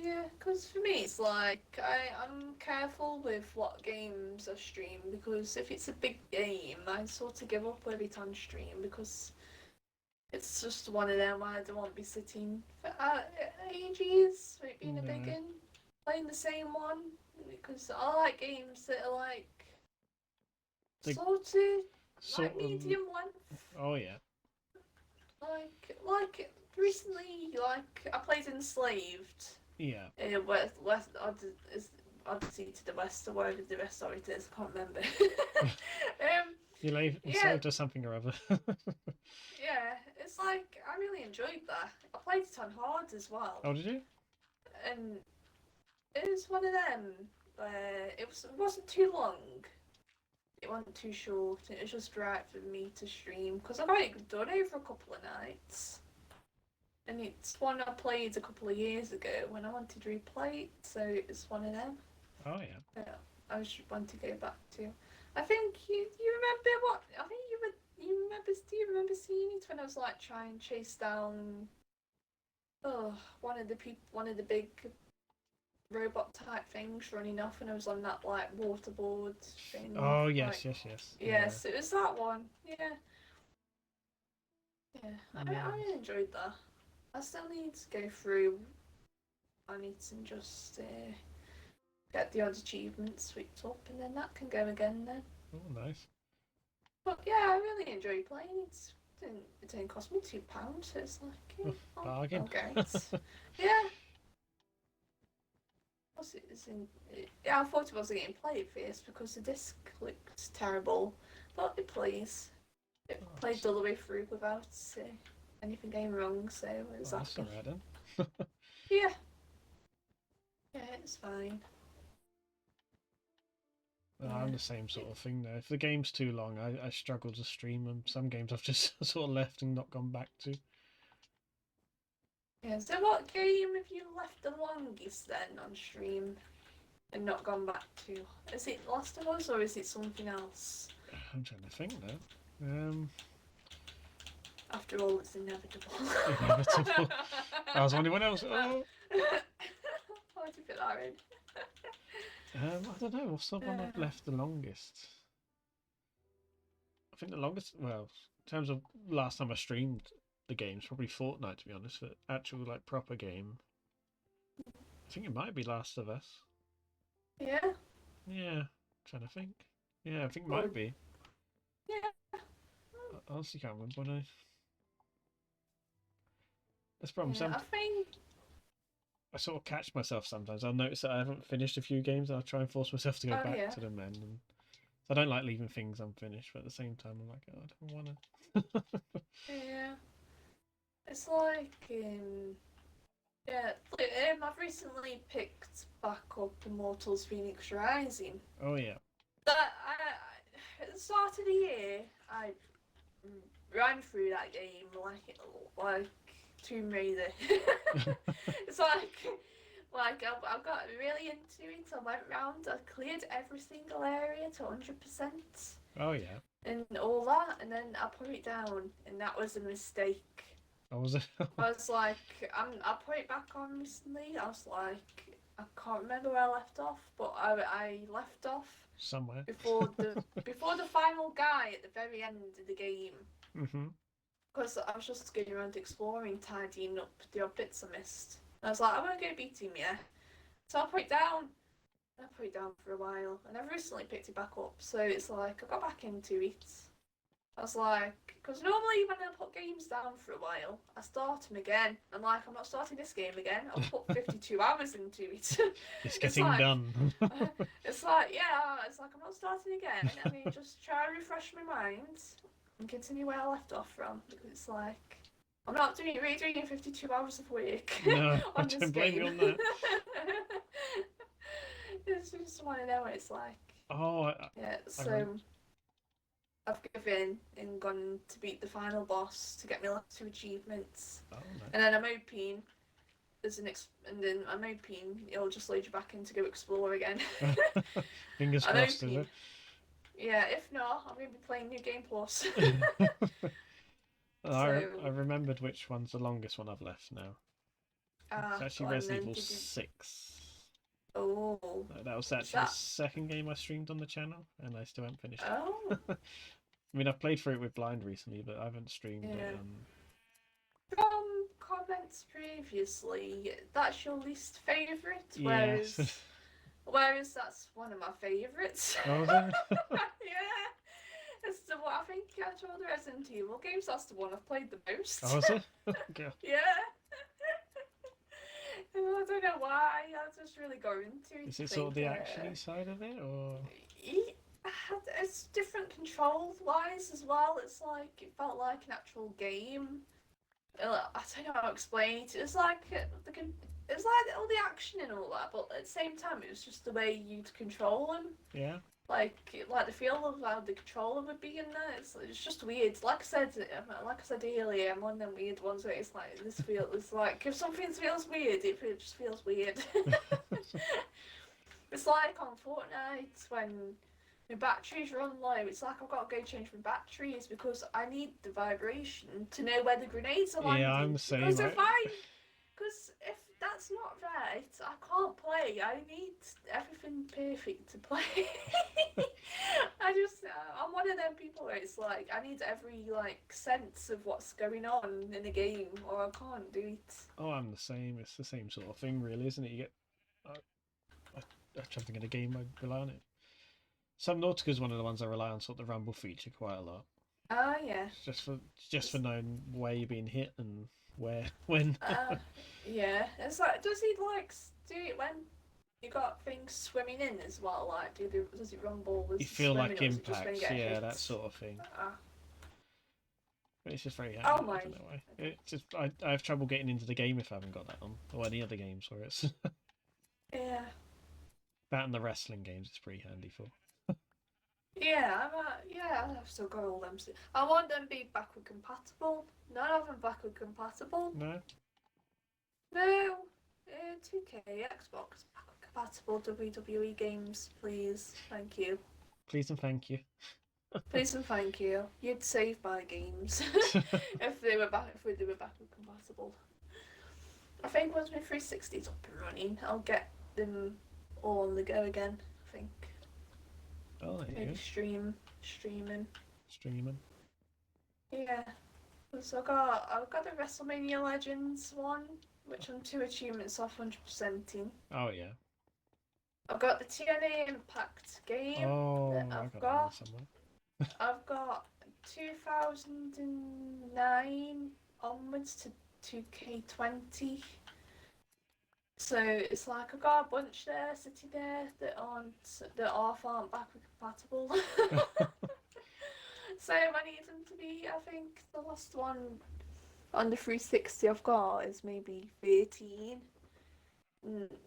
Yeah, because for me it's like I'm careful with what games I stream because if it's a big game, I sort of give up with it on stream because it's just one of them I don't want to be sitting for ages, it being a big one, playing the same one, because I like games that are like sort of medium length. Oh yeah. Like recently, like I played Enslaved. Yeah. West Odyssey to the West, or whatever the rest of it is, I can't remember. You saved us something or other. Yeah, it's like I really enjoyed that. I played it on hard as well. Oh, did you? And it was one of them where it wasn't too long. It wasn't too short. It was just right for me to stream because I got it done over a couple of nights. And it's one I played a couple of years ago when I wanted to replay it, so it's one of them. Oh yeah. I just want to go back to. I think you remember what I think you remember. Do you remember seeing it when I was like trying to chase down one of the big robot type things running off, and I was on that like waterboard thing. Oh yes, like, yes. Yes, it was that one. Yeah. I really enjoyed that. I still need to go through on it and just get the odd achievements swept up, and then that can go again then. Oh, nice. But yeah, I really enjoy playing it. It didn't cost me £2, so it's like bargain. Okay. Yeah. I thought it wasn't getting played first because the disc looked terrible, but it plays. It played all the way through without anything going wrong, so it was that's alright then. Yeah. Yeah, it's fine. I'm the same sort of thing though. If the game's too long, I struggle to stream them. Some games I've just sort of left and not gone back to. Yeah, so what game have you left the longest then on stream and not gone back to? Is it Last of Us or is it something else? I'm trying to think now. After all, it's inevitable. Inevitable. I was wondering what else. Oh. Why'd you put that in? I don't know. What's the one I've left the longest? I think the longest, well, in terms of last time I streamed the games, probably Fortnite, to be honest, for actual like proper game. I think it might be Last of Us. Yeah. Yeah. Trying to think. Yeah, I think it might be. Yeah. I honestly can't remember when That's the problem. Yeah, I think I sort of catch myself sometimes. I'll notice that I haven't finished a few games and I'll try and force myself to go back to them. And so I don't like leaving things unfinished, but at the same time I'm like, oh, I don't want to. Yeah. It's like, I've recently picked back up Immortals Phoenix Rising. Oh yeah. At the start of the year, I ran through that game like Tomb Raider. It's like I got really into it. I went round, I cleared every single area to 100%. Oh yeah. And all that, and then I put it down, and that was a mistake. Oh, was it? I was like, I put it back on recently. I was like, I can't remember where I left off, but I left off somewhere before the final guy at the very end of the game. Because I was just going around exploring, tidying up the odd bits I missed. And I was like, I won't go beat him yet. So I put it down. I put it down for a while, and I've recently picked it back up. So it's like I got back into it. I was like, because normally when I put games down for a while, I start them again. I'm like, I'm not starting this game again. I've put 52 hours into it. It's It's getting like, done. it's like, yeah, it's like I'm not starting again. I mean, just try and refresh my mind and continue where I left off from. Because it's like, I'm not redoing 52 hours of work No, I on this don't blame game. you on that. It's just want to know what it's like. Oh, Yeah, I rem so I've given and gone to beat the final boss to get my last 2 achievements. Oh, no. And then I'm hoping and then I'm hoping it'll just load you back in to go explore again. Fingers I'm crossed, is hoping. it? Yeah, if not, I'm going to be playing New Game Plus. I So, remembered which one's the longest one I've left now. It's actually go on Resident then. Evil Did you... 6. Oh, That was is actually the that? second game I streamed on the channel, and I still haven't finished Oh, it. I mean, I've played through it with Blind recently, but I haven't streamed it. yeah. From comments previously, that's your least favourite, Yes. whereas that's one of my favourites. Oh, was it? Yeah, it's the one I think out of all the Resident Evil games, that's the one I've played the most. Oh, was it? Okay. Yeah. I don't know why. I just really go into it. Is it sort of the actiony side of it, or? It's different control wise as well. It's like it felt like an actual game. I don't know how to explain it. It's like all the action and all that, but at the same time, it was just the way you'd control them. Yeah. Like the feel of how the controller would be in there. It's just weird. Like I said earlier, I'm one of them weird ones where it's like it's like if something feels weird, it just feels weird. It's like on Fortnite when my batteries run low. It's like I've got to go change my batteries because I need the vibration to know where the grenades are landing. Yeah, I'm the same. Because if that's not right, I can't play. I need everything perfect to play. I'm one of them people where it's like I need every sense of what's going on in the game, or I can't do it. Oh, I'm the same. It's the same sort of thing, really, isn't it? You get. I'm trying to think of a game I rely on it. Subnautica is one of the ones I rely on, sort of the rumble feature quite a lot. Oh yeah. Just for knowing where you're being hit and where when. Yeah, it's like does he do it when you got things swimming in as well? Like does it rumble? You feel like impacts, yeah, that sort of thing. But it's just very handy. Oh my! I don't know why. It's just I have trouble getting into the game if I haven't got that on, or any other games where it's. Yeah. That and the wrestling games, it's pretty handy for. Yeah, I've still got all them. I want them to be backward compatible. None of them backward compatible. No. No. 2K, Xbox, backward compatible WWE games, please. Thank you. Please and thank you. Please and thank you. You'd save my games if they were backward compatible. I think once my 360's up and running, I'll get them all on the go again. I think. Oh, there you Maybe go. streaming. Streaming. Yeah. So I've got the WrestleMania Legends one, which I'm 2 achievements off 100%ing. Oh yeah. I've got the TNA Impact game. Oh, that I got that one somewhere. I've got 2009 onwards to 2K20. So it's like I've got a bunch there sitting there that half aren't backward compatible. So I need them to be. I think the last one on the 360 I've got is maybe 13.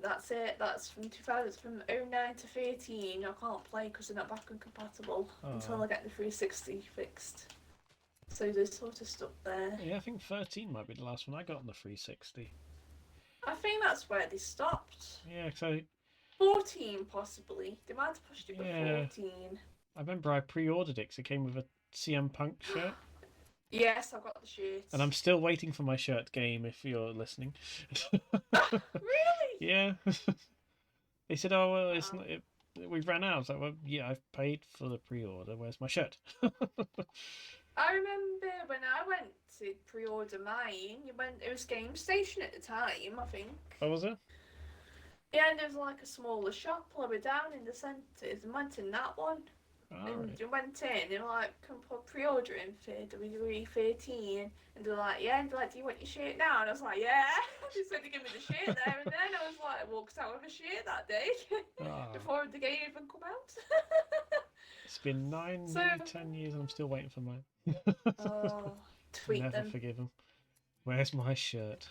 That's it. That's from 2000, from 09 to 13. I can't play because they're not backward compatible until I get the 360 fixed. So there's sort of stuff there. Yeah, I think 13 might be the last one I got on the 360. I think that's where they stopped. Yeah, so 14 possibly. They might have pushed it to 14. I remember I pre-ordered it because it came with a CM Punk shirt. Yes, I've got the shirt. And I'm still waiting for my shirt game if you're listening. Really? Yeah. They said, oh, well, it's not, we've ran out. I was like, well, yeah, I've paid for the pre-order. Where's my shirt? I remember when I went to pre-order mine, it was Game Station at the time, I think. Oh, was it? Yeah, and there was like a smaller shop lower down in the centre, and went in that one. And right. you went in and like, can put pre-order in for WWE 13, and they're like, yeah, and they're like, do you want your shirt now? And I was like, yeah. They said to give me the shirt there, and then I was like, I walked out with a shirt that day Ah, before the game even come out. it's been nine, So, nearly 10 years, and I'm still waiting for mine. oh, tweet Never them. forgive them. Where's my shirt?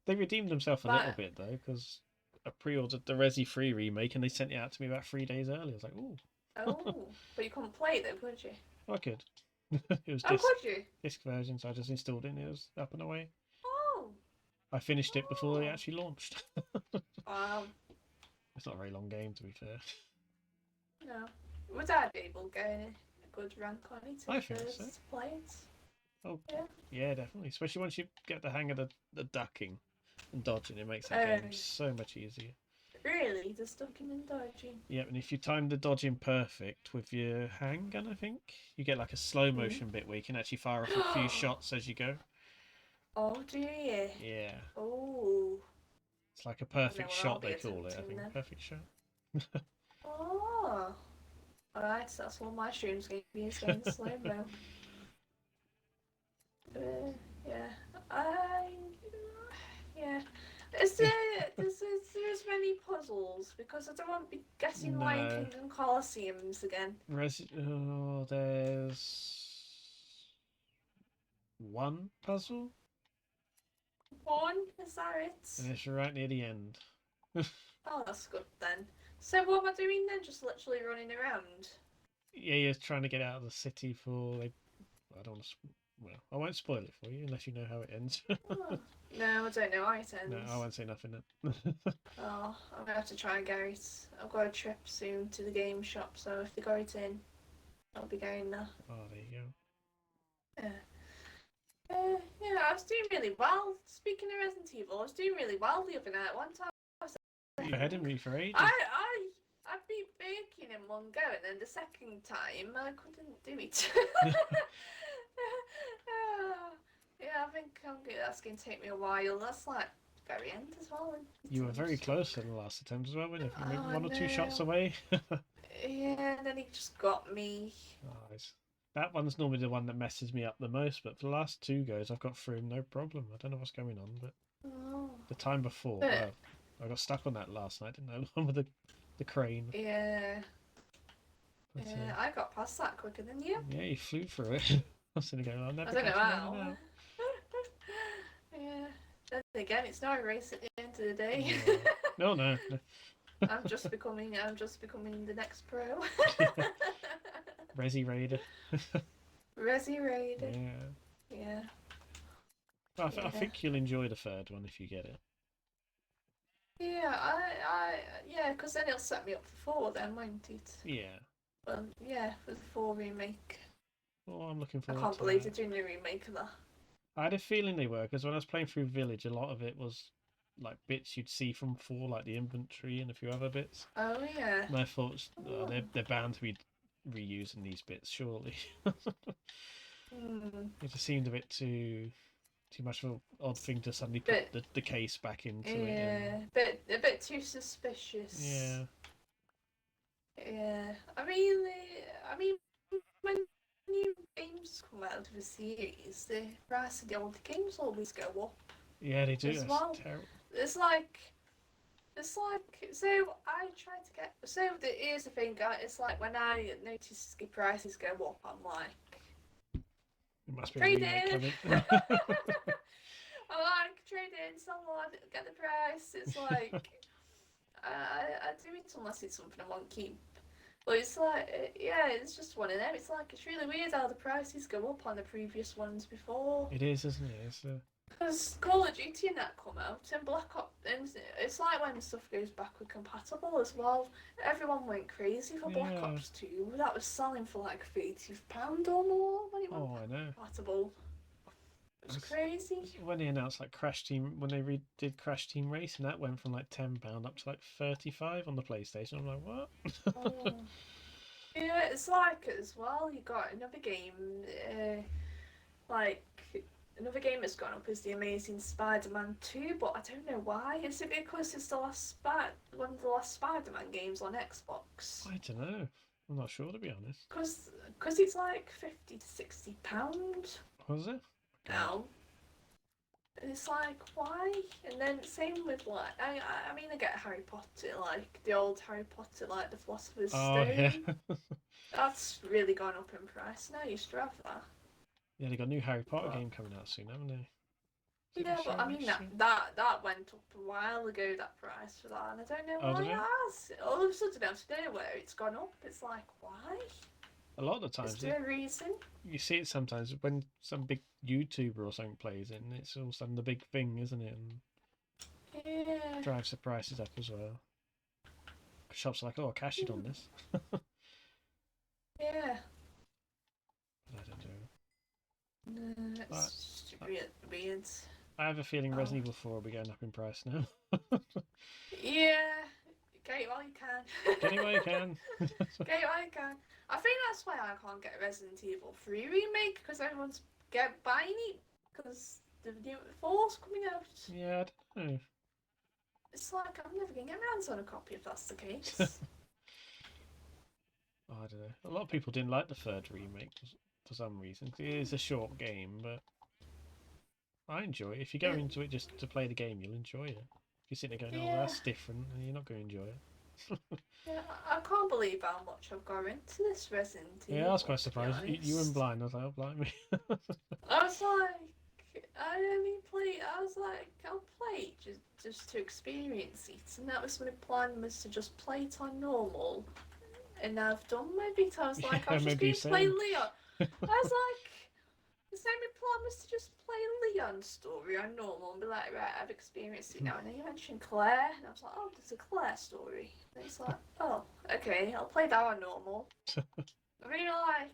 They redeemed themselves a little But bit though, because I pre-ordered the Resi 3 remake, and they sent it out to me about 3 days early. I was like, ooh, oh, but you couldn't play it though, could you? I could. It was Oh, disc could you? disc version, so I just installed it, and it was up and away. Oh, I finished it before they oh, actually launched. wow. It's not a very long game, to be fair. No, would I be able to get a good rank on it I if think so. first play it? Oh, Yeah. yeah, definitely. Especially once you get the hang of the ducking and dodging, it makes that Oh, game so much easier. really? Just ducking and dodging. Yep, and if you time the dodging perfect with your handgun, I think you get like a slow Mm. motion bit where you can actually fire off a few shots as you go. Oh, do you? Yeah, Oh. it's like a I know perfect what I'll shot be they call it. I attempting think then. perfect shot. Oh. Alright, so that's all my streams going to be is getting slow mo. Yeah. I. Yeah. There's many puzzles because I don't want to be getting Lion No, King and Colosseums again. Oh, there's one puzzle, One, is that it? and it's right near the end. Oh, that's good then. So what am I doing then? Just literally running around? Yeah, you're trying to get out of the city for like, I don't want to. Well, I won't spoil it for you unless you know how it ends. Oh. No, I don't know how it No, ends. I won't say nothing then. Oh, I'm gonna have to try and get it. I've got a trip soon to the game shop, so if they got it in, I'll be going there. Oh, there you go. Yeah. Yeah, I was doing really well. Speaking of Resident Evil, I was doing really well the other night. One time, I was You're ahead of me for ages. I beat Baking in one go, and then the second time I couldn't do it. Yeah, I think that's going to take me a while. That's like very end as well. You were very close in the last attempt as well, weren't you? Maybe Oh one or two shots no. away. Yeah, and then he just got me. Nice. That one's normally the one that messes me up the most, but for the last two goes, I've got through no problem. I don't know what's going on, but Oh. the time before, But, I got stuck on that last night, didn't I? The one with the crane. yeah, But, yeah, I got past that quicker than you. yeah, you flew through it. I was sitting there going, I'll never I don't know catch how. another now. Yeah. Then again, it's not a race at the end of the day. No, no. I'm just becoming the next pro. Resi Raider. Resi Raider. Yeah. Yeah. I think you'll enjoy the third one if you get it. Yeah, yeah, because then it'll set me up for 4 then, won't it? Yeah. Yeah, for the 4 remake. Well, I'm looking I forward can't to believe that. they're doing a remake of that. I had a feeling they were, because when I was playing through Village, a lot of it was like bits you'd see from 4, like the inventory and a few other bits. Oh yeah. And I thought, oh, Oh. they're bound to be reusing these bits, surely. It just seemed a bit too much of an odd thing to suddenly put the case back into it. Yeah, a bit too suspicious. Yeah. Yeah, I mean, when new games come out of a series, the price of the older games always go up. Yeah, they do. As That's well. terrible. It's like, so I try to get, here's the thing, it's like when I notice the prices go up, I'm like, It must be a trade remake in! coming. I'm like, trade in, someone, get the price. It's like, I do it unless it's something I want to keep. But it's like, yeah, it's just one of them. It's like, it's really weird how the prices go up on the previous ones before. It is, isn't it? Because Call of Duty and that come out, and Black Ops, and it's like when stuff goes backward compatible as well. Everyone went crazy for Black Yeah. Ops 2. That was selling for like £30 or more when it went Oh, I know. compatible. It was crazy. When they announced like Crash Team, when they redid Crash Team Racing, that went from like £10 up to like 35 on the PlayStation. I'm like, what? Oh. Yeah, it's like as well. You got another game, like another game that's gone up is the Amazing Spider-Man 2, but I don't know why. Is it because it's the last one of the last Spider-Man games on Xbox? I don't know. I'm not sure, to be honest. Because it's like £50 to £60 Was it? now. It's like, why? And then same with like, I mean, I get Harry Potter, like the old Harry Potter, like the Philosopher's Oh, Stone. yeah. That's really gone up in price. Now I used to have that. Yeah, they got a new Harry Potter But, game coming out soon, haven't they? Is it yeah, this but year I or mean next year? that went up a while ago. That price for that, and I don't know Oh, why did it it? has. All of a sudden, out of nowhere, it's gone up. It's like, why? A lot of the Is times, there a reason? you see it sometimes when some big YouTuber or something plays it, and it's all of a sudden the big thing, isn't it? And Yeah. drives the prices up as well. Shops are like, oh, cash it on this. Yeah. But I don't know. No, But it's just weird. I have a feeling Oh. Resident Evil 4 will be going up in price now. Yeah. Get it while you can. Get it while you can. Get it while you can. I think that's why I can't get a Resident Evil 3 remake, because everyone's buying it because the new 4's coming out. Yeah, I don't know. It's like I'm never gonna get my hands on a copy if that's the case. Oh, I don't know. A lot of people didn't like the third remake for some reason. It is a short game, but I enjoy it. If you go into it just to play the game, you'll enjoy it. If you sit there going, oh, Yeah. that's different, and you're not going to enjoy it. Yeah, I can't believe how much I've got into this Resident Evil. Yeah, I was quite to be surprised. You went honest. blind. I was like, oh, blimey. I was like, I only play. I was like, I'll play just to experience it, and that was my plan, was to just play it on normal. And I've done my bit. I was like, Yeah, I was just maybe going to play same. Leon. I was like, the same plan was to just play Leon's story on normal and be like, right, I've experienced it now. And then you mentioned Claire, and I was like, oh, there's a Claire story. And it's like, oh, okay, I'll play that on normal. I mean, like,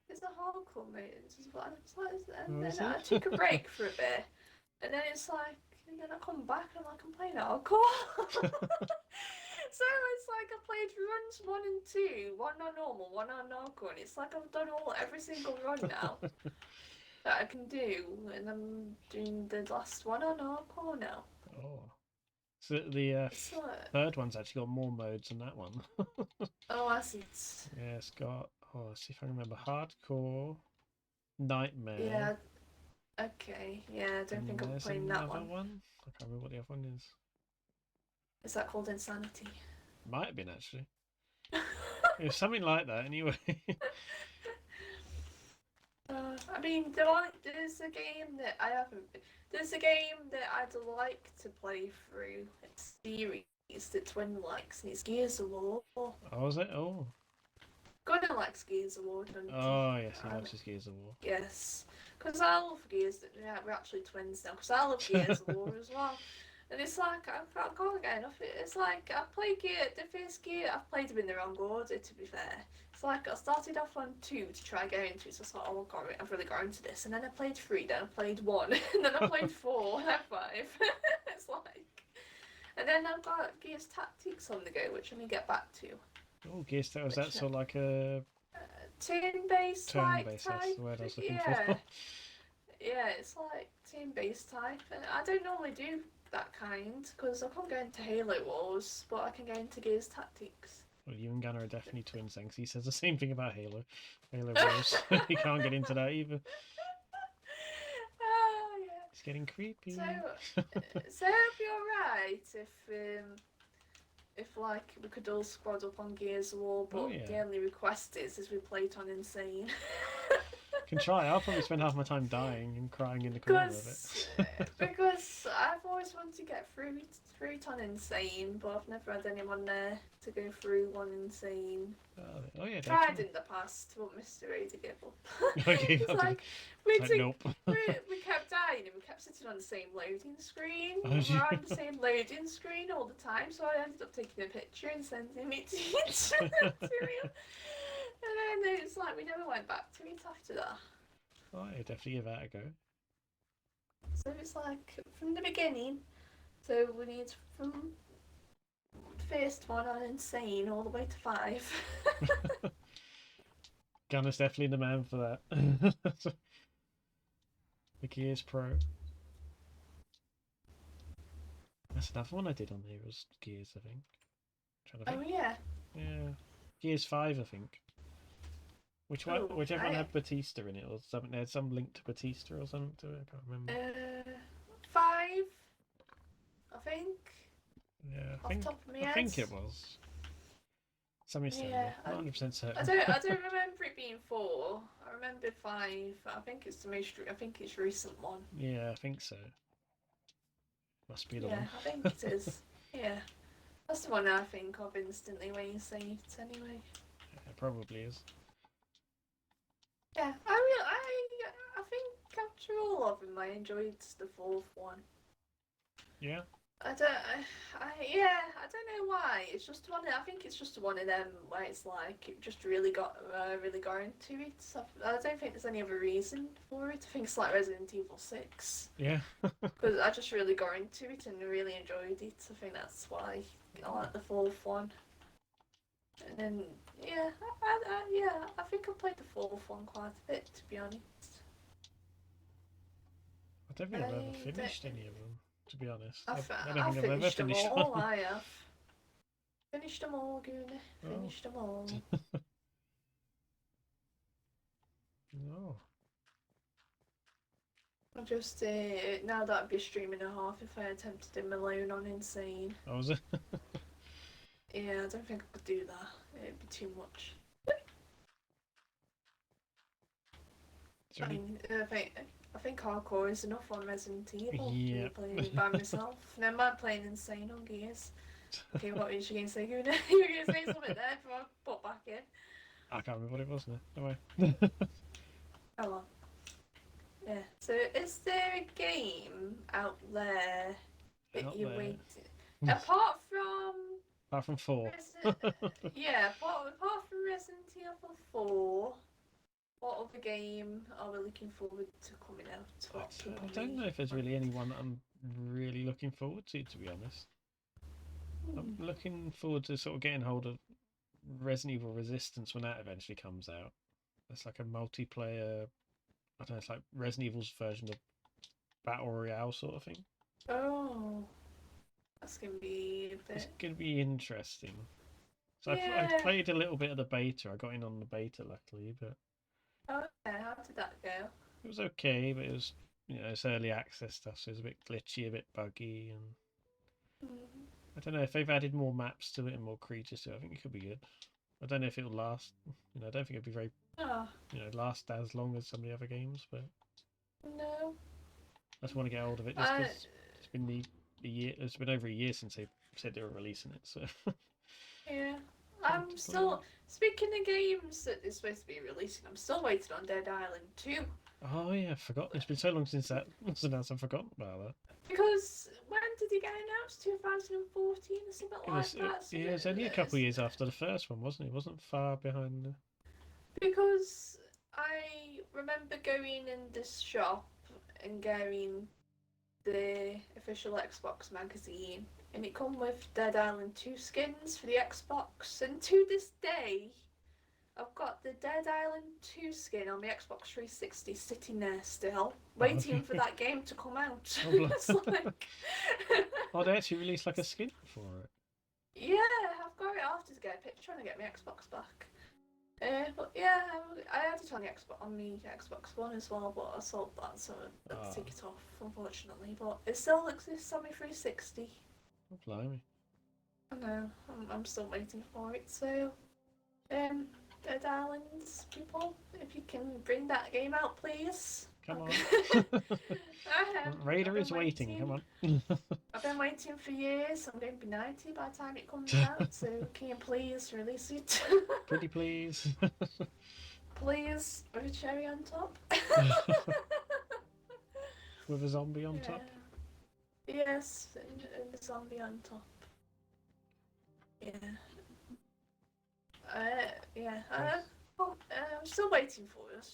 there's a hardcore mode as well. And it's like, and then I took a break for a bit, and then it's like, and then I come back and I'm like, I'm playing hardcore. So it's like I played runs 1 and 2, one on normal, one on hardcore, and it's like I've done every single run now that I can do, and I'm doing the last one on hardcore now. Oh. So the like, third one's actually got more modes than that one. oh, I see. Yeah, it's got, oh, let's see if I remember, hardcore, nightmare. Yeah. Okay. Yeah, I don't think I'm playing that one. I can't remember what the other one is. Is that called Insanity? Might have been actually. It was something like that anyway. I mean, there's a game that I haven't. There's a game that I'd like to play through. It's a series that Twin likes, and it's Gears of War. Oh, was it? Oh. Gunner likes Gears of War, doesn't he? Oh, yes, he loves his Gears of War. Yes, because I love Gears. Yeah, we're actually twins now. Because I love Gears of War as well. And it's like, I can't get enough. It's like, I played the first Gear, I've played them in the wrong order, to be fair. It's like, I started off on 2 to try and get into it, so I thought, oh, I've really got into this. And then I played 3, then I played 1, and then I played 4, and then 5. It's like... And then I've got Gears Tactics on the go, which I'm going to get back to. Oh, Gears Tactics, was that sort of like a... turn-based type? That's the word I was looking for. Yeah, it's like team-based type, and I don't normally do that kind, because I can't go into Halo Wars, but I can go into Gears Tactics. Well, you and Gunnar are definitely twins then, 'cause he says the same thing about Halo Wars. He can't get into that either. Oh, yeah. It's getting creepy. So it'd be alright if like we could all squad up on Gears of War, but the only request is we play it on Insane. Can try. I'll probably spend half my time dying and crying in the corner of it. Because I've always wanted to get through it on Insane, but I've never had anyone there to go through one Insane. Oh yeah, tried in the past, but Mr. A to give up. Okay, it's like nope. we kept dying and we kept sitting on the same loading screen. Oh, we were on the same loading screen all the time, so I ended up taking a picture and sending it to him. And then it's like we never went back to it after that. Oh, yeah, definitely give that a go. So it's like from the beginning. So we need from the first one on Insane all the way to 5. Gunner's definitely the man for that. The Gears Pro. That's another one I did on here was Gears, I think. Oh yeah. Yeah. Gears 5, I think. Oh, Whichever one had Batista in it, or something. They had some link to Batista or something to it. I can't remember. 5, I think. Yeah, Off the top of my I head. think it was. Something similar. Not 100% certain. I don't remember it being 4. I remember 5. I think it's the most. I think it's a recent one. Yeah, I think so. Must be the one. Yeah, I think it is. Yeah, that's the one I think of instantly when you say it. Anyway. Yeah, it probably is. Yeah, I think after all of them, I enjoyed the 4th one. Yeah. I don't know why. It's just one. I think it's just one of them where it's like it just really got into it. So I don't think there's any other reason for it. I think it's like Resident Evil 6. Yeah. Because I just really got into it and really enjoyed it. I think that's why I like the 4th one. And then I think I played the 4th one quite a bit, to be honest. I don't think I've ever finished any of them, to be honest. I don't I've think I've ever finished them all. one. I have finished them all, Gooner. Finished them all. No. I just now that I'd be streaming a half if I attempted him alone on Insane. Oh, was it? Yeah, I don't think I could do that. It'd be too much. I think hardcore is enough on Resident Evil. Yeah. Playing it by myself. Never mind playing Insane on Gears. Okay, what was you going to say, Gooner? You were going to say something there before I put back in. I can't remember what it was now. Anyway. Oh well. Yeah. So, is there a game out there that you're waiting? Apart from 4. Yeah, apart from Resident Evil 4, what other game are we looking forward to coming out? I don't know if there's really anyone that I'm really looking forward to be honest. I'm looking forward to sort of getting hold of Resident Evil Resistance when that eventually comes out. It's like a multiplayer, I don't know, it's like Resident Evil's version of Battle Royale sort of thing. Oh, that's going to be a bit... It's going to be interesting. So yeah. I've played a little bit of the beta. I got in on the beta luckily, but... Oh, yeah, how did that go? It was okay, but it was, it's early access stuff, so it was a bit glitchy, a bit buggy, and... I don't know, if they've added more maps to it and more creatures to it, I think it could be good. I don't know if it'll last. I don't think it'll be very, last as long as some of the other games, but... No. I just want to get hold of it, just because it's been it's been over a year since they said they were releasing it, so... Yeah. I'm still... Speaking of games that they're supposed to be releasing, I'm still waiting on Dead Island 2. Oh yeah, I forgot. It's been so long since that was announced, I've forgotten about that. Because when did it get announced? 2014 or something like that? Yeah, it was only a couple of years after the first one, wasn't it? It wasn't far behind the... Because I remember going in this shop and getting the official Xbox magazine, and it come with Dead Island 2 skins for the Xbox, and to this day I've got the Dead Island 2 skin on the Xbox 360 sitting there still, waiting for that game to come out. It's like... Oh, they actually released like a skin for it? Yeah, I've got it. I'll have to get a picture and get my Xbox back. But yeah, I had it on the Xbox One as well, but I sold that, so I had to take it off, unfortunately. But it still exists on my 360. Oh, blimey. I know, I'm still waiting for it, so... Dead Islands, people, if you can bring that game out, please. Come on. Raider is waiting, come on. I've been waiting for years. I'm going to be 90 by the time it comes out, so can you please release it? Pretty please. Please, with a cherry on top. With a zombie on top? Yes, and a zombie on top. Yeah. I'm still waiting for it.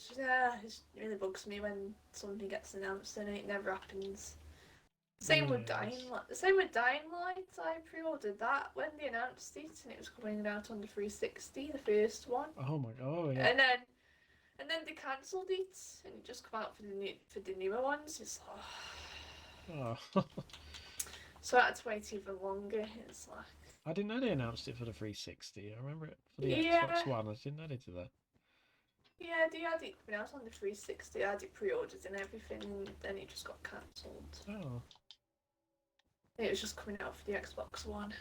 It really bugs me when something gets announced and it never happens. Same with Dying Light. I pre-ordered that when they announced it, and it was coming out on the 360, the first one. Oh my god! Yeah. And then they cancelled it, and it just come out for the newer ones. It's oh. So I had to wait even longer. It's like... I didn't know they announced it for the 360. I remember it for the Yeah, Xbox One. I didn't know they did that. yeah, they had it when I was on the 360. I had it pre-ordered and everything, and then it just got cancelled. Oh, It was just coming out for the Xbox One.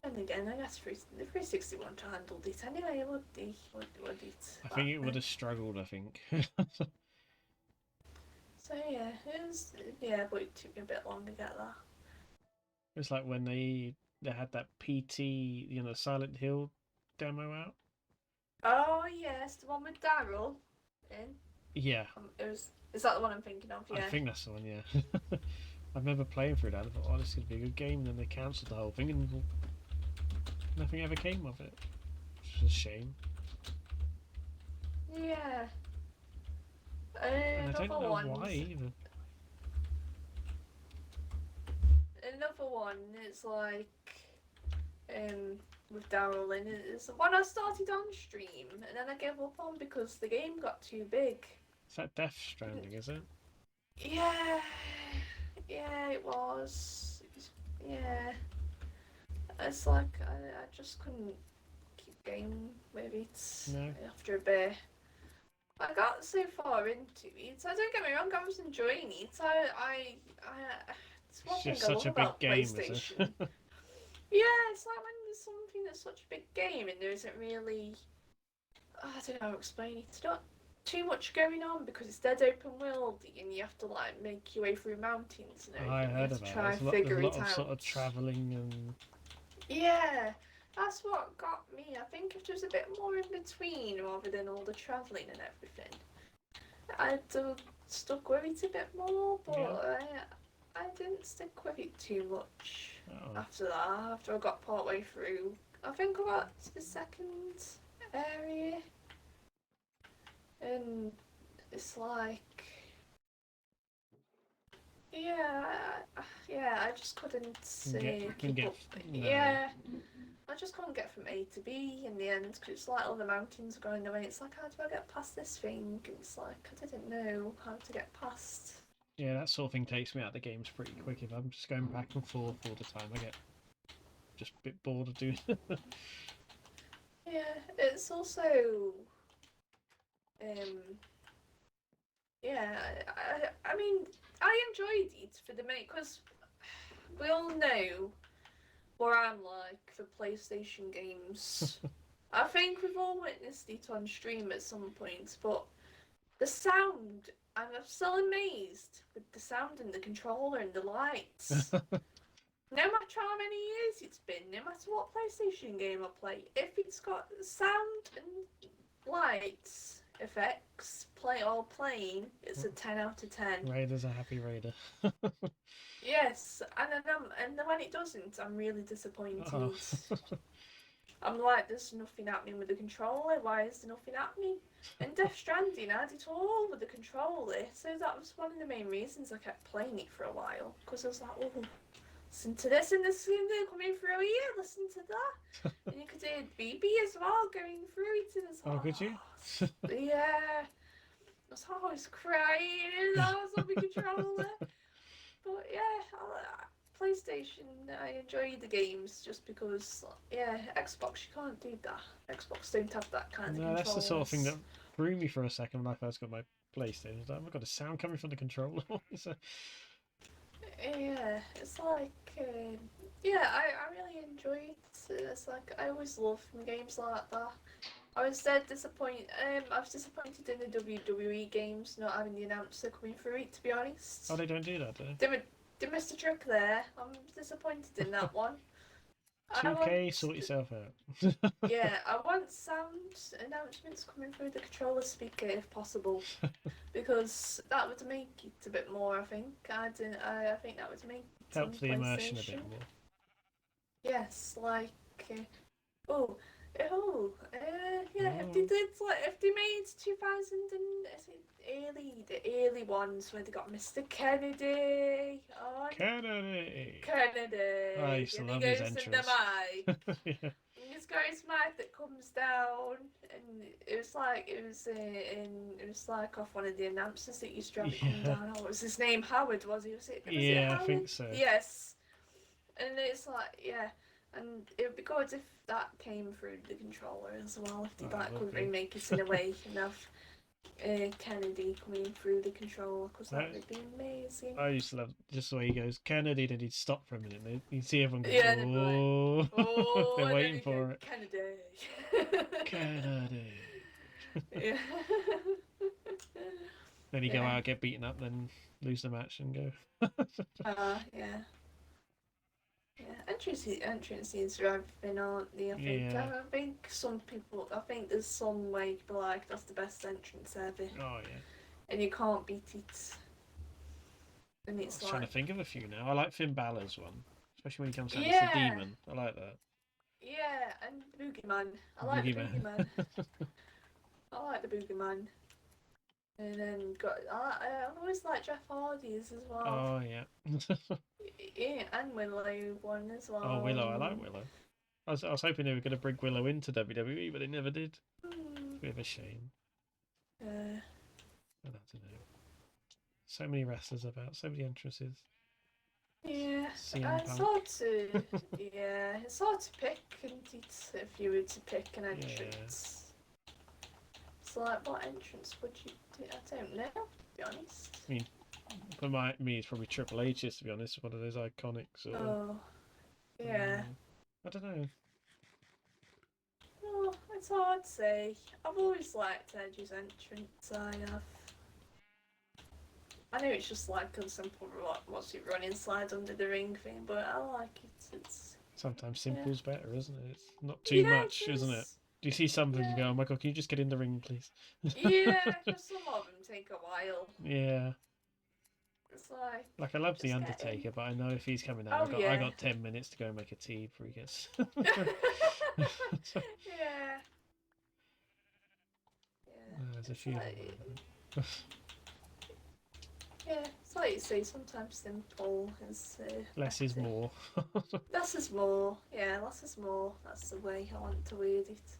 And again, I guess the 360 one handled it anyway, would they? Would it? I think it would have struggled. I think. So yeah, it was, yeah, but it took me a bit long to get that. It's like when they had that PT, Silent Hill demo out. Oh yes, the one with Daryl in. Yeah, Is that the one I'm thinking of? I Yeah. think that's the one. Yeah, I remember playing through that. I thought, oh, this is gonna be a good game. And then they cancelled the whole thing, and nothing ever came of it. Which is a shame. Yeah. And I don't know why either. Another one is like with Daryl in it. It's the one I started on stream and then I gave up on because the game got too big. Is that Death Stranding, is it? Yeah. Yeah, it was. Yeah. It's like I just couldn't keep going with it after a bit. I got so far into it. So don't get me wrong, I was enjoying it. It's one It's thing just I such love a big about game, PlayStation. is it? Yeah, it's like when there's something that's such a big game and there isn't really, I don't know how to explain it. It's not too much going on because it's dead open worldy and you have to like make your way through mountains and everything. I heard you have about to try it. and There's figure a lot it of out. sort of travelling and. Yeah, that's what got me. I think if there was a bit more in between rather than all the travelling and everything, I'd have stuck with it a bit more, but Yeah. I didn't stick with it too much Oh. after that. After I got part way through, I think I got to the second area, and it's like, I just couldn't keep up. No. Yeah, I just couldn't get from A to B in the end because it's like all the mountains are going away. It's like, how do I get past this thing? And it's like, I didn't know how to get past. Yeah, that sort of thing takes me out of the games pretty quick. If I'm just going back and forth all the time, I get just a bit bored of doing it. Yeah, it's also, yeah, I mean, I enjoyed it for the minute because we all know what I'm like for PlayStation games. I think we've all witnessed it on stream at some point, but the sound, I'm still amazed with the sound and the controller and the lights. No matter how many years it's been, no matter what PlayStation game I play, if it's got sound and lights effects playing, it's a 10 out of 10. Raider's a happy raider. Yes, and then when it doesn't, I'm really disappointed. Oh. I'm like, there's nothing happening with the controller. Why is there nothing happening? And Death Stranding, I had it all with the controller, so that was one of the main reasons I kept playing it for a while. Because I was like, oh, listen to this and this coming through here, listen to that. And you could hear BB as well going through it. And it's like, Oh, could you? Yeah. I was crying and I was on the controller. But yeah, PlayStation, I enjoy the games just because, yeah, Xbox, you can't do that. Xbox don't have that kind of controls. That's the sort of thing that threw me for a second when I first got my PlayStation. I was like, oh my god, a sound coming from the controller. Yeah, it's like, yeah, I really enjoy it. It's like, I always love games like that. I was disappointed. I was disappointed in the WWE games not having the announcer coming through it. To be honest. Oh, they don't do that, do they? They missed a trick there. I'm disappointed in that one. 2K, sort yourself out. Yeah, I want sound announcements coming through the controller speaker if possible, because that would make it a bit more. I think I think that would make it Helps the immersion a bit more. Yes, like yeah. If they did, like, if they made 2000 and the early ones where they got Mr. Kennedy on. Kennedy. I used to love his entrance. In the mic. Yeah. He's got his mic that comes down, and it was like off one of the announcers that used to have it come down. Oh, what was his name? Howard, was he? Was it Yeah, Howard? I think so. Yes. And it's like, yeah, and it would be good if that came through the controller as well. If they could remake it in a way and have Kennedy coming through the controller, because that would be amazing. I used to love just the way he goes, Kennedy, then he'd stop for a minute. And you'd see everyone go, Yeah, oh, oh, they're waiting for it. Kennedy. Kennedy. Yeah. Then you go out, get beaten up, then lose the match and go. Yeah. Yeah, entrances are everything, aren't they? I think some people, I think there's some way you be like, that's the best entrance ever. Oh, yeah. And you can't beat it. And it's I was trying to think of a few now. I like Finn Balor's one, especially when he comes out as the demon. I like that. Yeah, and Boogeyman. I like the Boogeyman. I like the Boogeyman. And then I always like Jeff Hardy's as well. Oh, yeah. Yeah, and Willow one as well. Oh, Willow. I like Willow. I was hoping they were going to bring Willow into WWE, but they never did. It's a bit of a shame. I don't know. So many wrestlers about, so many entrances. Yeah, it's hard to it's hard to pick, isn't it, if you were to pick an entrance. Yeah. It's like, what entrance would you do? I don't know, to be honest. I mean, for me, it's probably Triple H's, to be honest, one of those iconics. Or, yeah. I don't know. Oh, it's hard to say. I've always liked Edge's entrance, I have. I know it's just like a simple, what's it, running slide under the ring thing, but I like it. It's sometimes simple's better, isn't it? It's not too much, isn't it? Do you see something and go, oh my god, can you just get in the ring, please? Yeah, because some of them take a while. Yeah. It's like I love The Undertaker, but I know if he's coming out, I got 10 minutes to go and make a tea before he gets. Yeah. There's a few. Yeah, it's like you say, sometimes simple is less is more. Less is more. Yeah, less is more. That's the way I want to word it.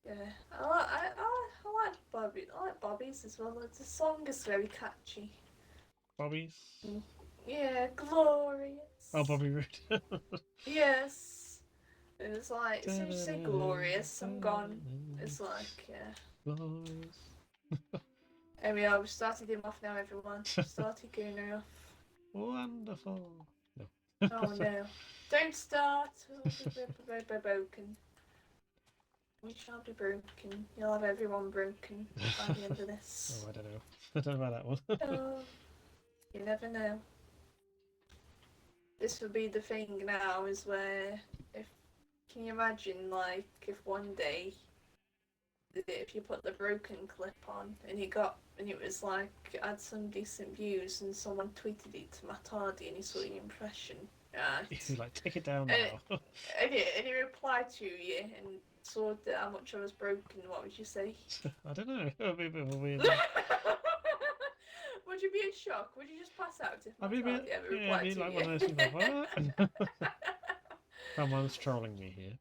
Yeah, I like Bobby. I like Bobby's as well. The song is very catchy. Bobby's? Yeah, glorious. Oh, Bobby Roode. Yes. And it's like, as soon as you say glorious, I'm gone. It's like, yeah. Glorious. There we are, we started him off now, everyone. Started Gooner off. Wonderful. No. Oh no. Don't start. We'll be broken. We shall be broken. You'll have everyone broken by the end of this. Oh, I don't know. I don't know about that one. Oh, you never know. This will be the thing now, is where, can you imagine, like, if one day, if you put the broken clip on and it was like, had some decent views and someone tweeted it to Matt Hardy and he saw your impression, right? He's like, take it down now. And he replied to you and saw how much I was broken, what would you say? I don't know. It would be a bit of a weird Would you be in shock? Would you just pass out if I'd be a bit, replied to like you? one of those people, what? Someone's trolling me here.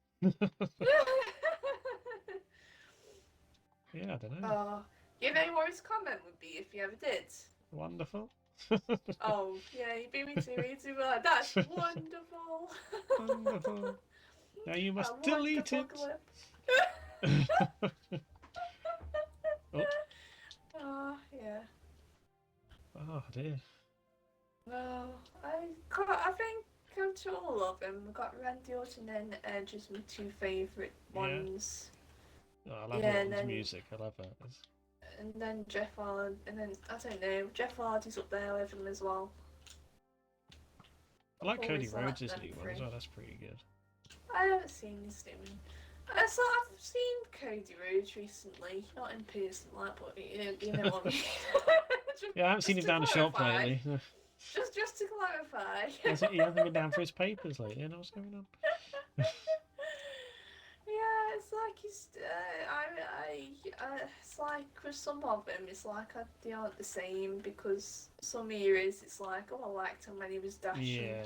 Yeah, I don't know. You know what his comment would be if you ever did? Wonderful. Oh, yeah, he'd be me too. He'd be like, that's wonderful. Wonderful. Now you must delete it. Oh, yeah. Oh, dear. No, I think out to all of them, we've got Randy Orton and Edge as my two favourite ones. Oh, I love Orton's music. I love that. And then Jeff Hardy, and then, I don't know, Jeff Hardy's up there with him as well. I like Cody Rhodes' new one as well. That's pretty good. I haven't seen his new one. I've seen Cody Rhodes recently, not in person, like, but you know what I mean. Yeah, I haven't seen him down the shop lately. Just to clarify. He hasn't been down for his papers lately. You know what's going on? Yeah, it's like he's. It's like with some of them, it's like they aren't the same, because some eras it's like, oh, I liked him when he was dashing. Yeah.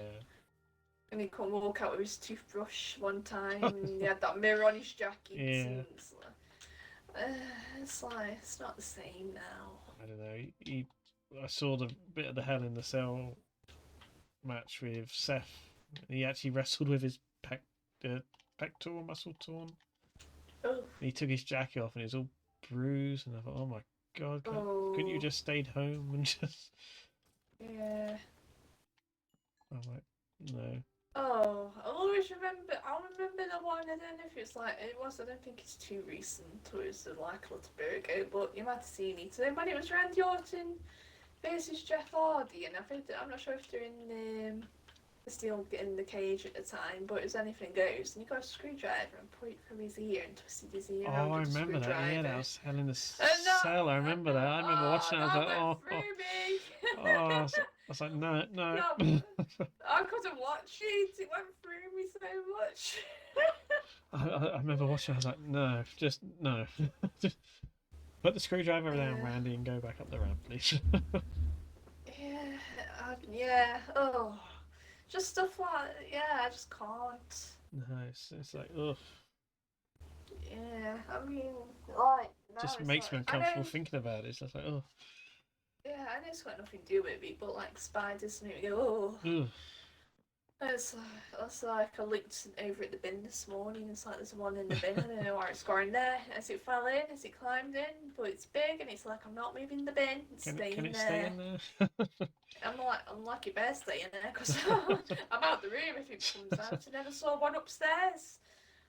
And he couldn't walk out with his toothbrush one time, and he had that mirror on his jacket. Yeah. It's like, it's not the same now. I don't know. I saw the bit of the Hell in the Cell match with Seth. He actually wrestled with his pectoral muscle torn. Oh. And he took his jacket off and he was all bruised. And I thought, oh my god, couldn't you just stayed home and just? Yeah. I'm like, no. Oh, I'll remember the one. I don't know if it's like it was. I don't think it's too recent. Or it was like a little bit ago. But you might have seen it. So when it was Randy Orton versus Jeff Hardy, and I'm not sure if they're in still in the cage at the time, but it was anything goes. And he got a screwdriver and put it through his ear and twisted his ear. Oh, I remember that. Yeah, that was Hell in the Cell. I remember that. I remember watching it. I was like, oh, I was like, no. I couldn't watch it. It went through me so much. I remember watching. I was like, no, just no. Just put the screwdriver down, Randy, and go back up the ramp, please. Yeah. Oh, just stuff like I just can't. No, it's like, ugh. Yeah, I mean, like, just makes me uncomfortable thinking about it. It's just like, oh. Yeah, I know it's got nothing to do with me, but like spiders make me go, oh. It's like I looked over at the bin this morning. It's like there's one in the bin. I don't know why it's going there. As it fell in, as it climbed in, but it's big and it's like I'm not moving the bin. It's staying can it there. Stay in there? I'm like it better stay in there because I'm out the room if it comes out. I never saw one upstairs.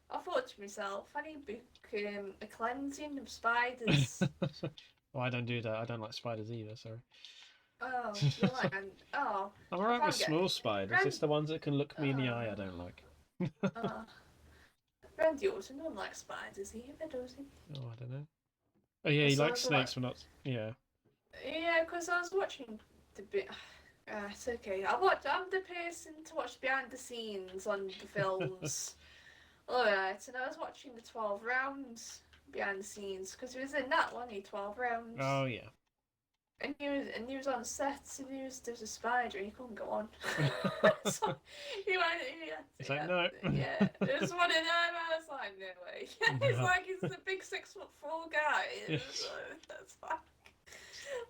I thought to myself, I need to book a cleansing of spiders. Oh, I don't do that. I don't like spiders either. Sorry. Oh, you're like, oh. I'm alright with small spiders. It's the ones that can look me in the eye I don't like. Randy Orton don't like spiders either, does he? Oh, I don't know. Oh yeah, he likes snakes, but not. Yeah. Yeah, because I was watching the bit. It's okay. I'm the person to watch behind the scenes on the films. Alright, and I was watching the 12 rounds behind the scenes because he was in that one, 12 rounds. Oh yeah. And he was on set, and there was a spider, and he couldn't go on. So he went. It's like no. Yeah, it was one of them. I was like, no way. It's like he's a big 6'4" guy. Yes. That's fine.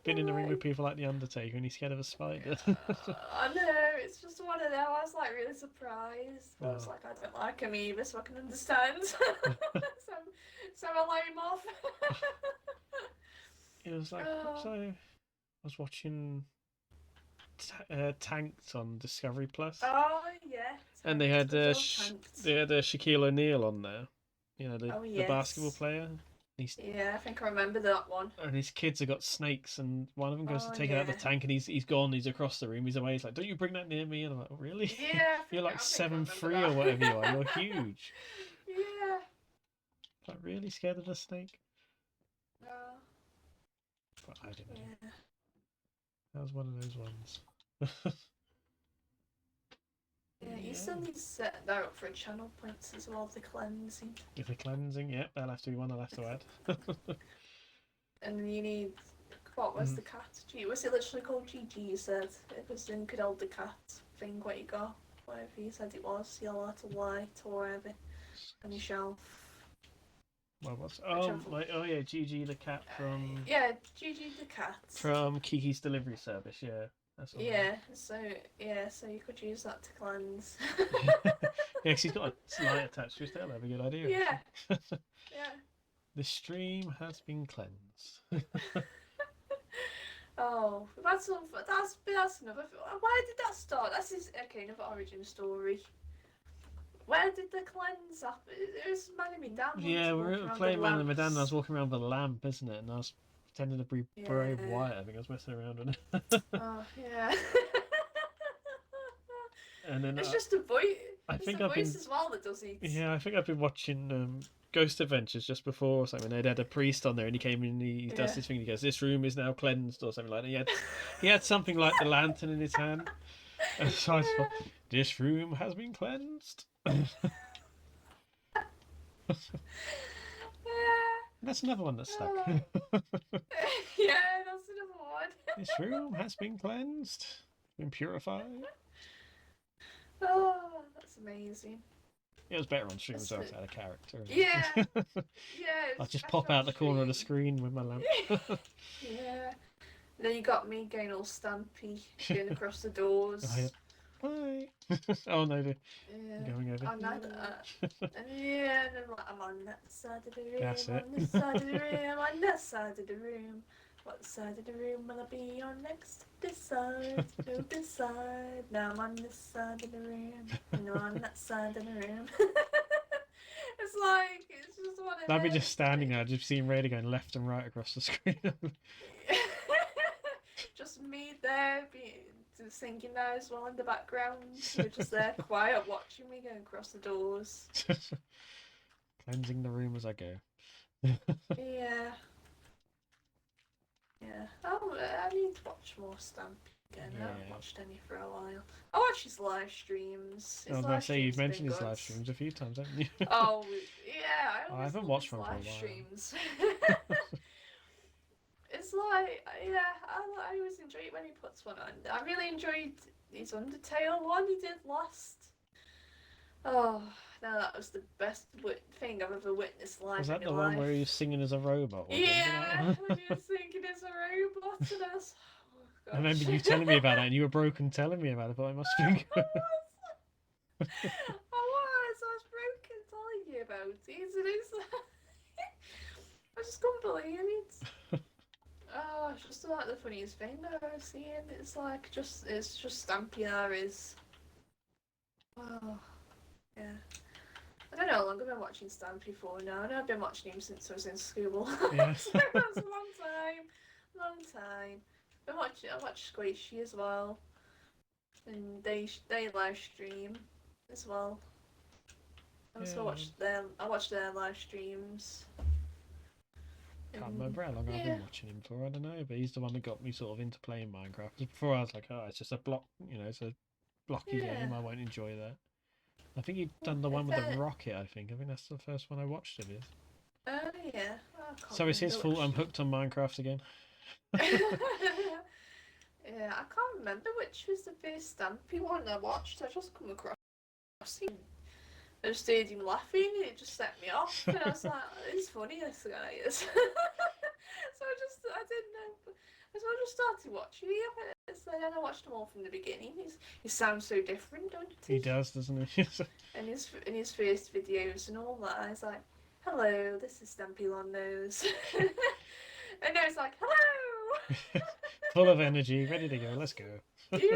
Been in the ring with people like the Undertaker, and he's scared of a spider. I know. It's just one of them. I was like really surprised. I was like, I don't like him either, so I can understand. so I let him off. It was like so. I was watching Tanked on Discovery Plus. Oh yeah. And they had Shaquille O'Neal on there. You know the basketball player. Yeah, I think I remember that one. And his kids have got snakes, and one of them goes to take it out of the tank, and he's gone. He's across the room. He's away. He's like, "Don't you bring that near me?" And I'm like, oh, "Really? Yeah." You're like 7'3" or whatever you are. You're huge. Yeah. Like really scared of the snake? No. But I don't know. Yeah. That was one of those ones. Yeah, you still need to set that up for channel points as well, the cleansing. If the cleansing, yep, that'll have to be one I'll have to add. And then you need, what was the cat? Was it literally called GG, you said? It was in Could Hold the Cat thing, what you got, whatever you said it was, your little light or whatever, on your shelf. What was? Oh yeah, GG the cat from. Yeah, GG the cat. From Kiki's Delivery Service, yeah. That's all so you could use that to cleanse. Yeah, because he's got a light attached to his tail. That'd be a good idea. Yeah. Yeah. The stream has been cleansed. Oh, that's another. Why did that start? Another origin story. Where did the cleanse happen? It was Man and Medan. Yeah, we were playing Man and Medan, and I was walking around with a lamp, isn't it? And I was pretending to be Bray Wyatt. I think I was messing around with it. Oh yeah. And then it's just a voice. I think I've been as well that does it. Yeah, I think I've been watching Ghost Adventures just before or something. They'd had a priest on there, and he came in. And he does this thing. He goes, "This room is now cleansed," or something like that. He had something like the lantern in his hand. And so I thought, "This room has been cleansed." That's another one that's stuck. Yeah, that's another one. This room has been cleansed, been purified. Oh, that's amazing. It was better on stream as I was out of character. Yeah. I'll just pop out the corner of the screen with my lamp. Yeah. And then you got me going all stampy, going across the doors. Bye. Oh no, they're Yeah. going over I'm not, here. yeah, and I'm like, I'm on that side of the room, That's it. on this side of the room, on that side of the room. What side of the room will I be on next? This side, no, this side. Now I'm on this side of the room, and I'm on that side of the room. It's like, it's just one of I'd be them. just standing there, just seeing Raider going left and right across the screen. Just me there, singing there as well in the background. You're just there, quiet, watching me going across the doors. Cleansing the room as I go. Yeah. Yeah. Oh, I need to watch more Stampy again. I haven't watched any for a while. I watch his live streams. I was going to say, you've mentioned his live streams a few times, haven't you? Oh, yeah. I haven't watched one for a while. Streams. It's like, yeah, I always enjoy it when he puts one on. I really enjoyed his Undertale one he did last. Oh, no, that was the best thing I've ever witnessed live. Was that the one where he was singing as a robot? Yeah, when he was singing as a robot, and I was, oh, gosh. I remember you telling me about it, and you were broken telling me about it, but I must have been good. I was broken telling you about it. I just couldn't believe it. Oh, it's just like the funniest thing that I've seen. It's like it's just Stampy is. Oh, yeah. I don't know how long I've been watching Stampy for now. I know I've been watching him since I was in school. Yes. So that's a long time. I watch Squishy as well, and they live stream as well. I also watch their live streams. Can't remember how long I've been watching him for. I don't know, but he's the one that got me sort of into playing Minecraft. Because before I was like, oh, it's just a block, it's a blocky game. I won't enjoy that. I think he'd done the one with the rocket. I think that's the first one I watched of his. Oh yeah. So it's his fault I'm hooked on Minecraft again. Yeah, I can't remember which was the first Stampy one I watched. I just come across him. I just heard him laughing and it just set me off. And I was like, it's funny, this guy is. So I didn't know. So I just started watching him. So then I watched them all from the beginning. He sounds so different, don't he? He does, doesn't he? in his first videos and all that, I was like, hello, this is Stampy Longnose. And I was like, hello! Full of energy, ready to go, let's go. Yeah!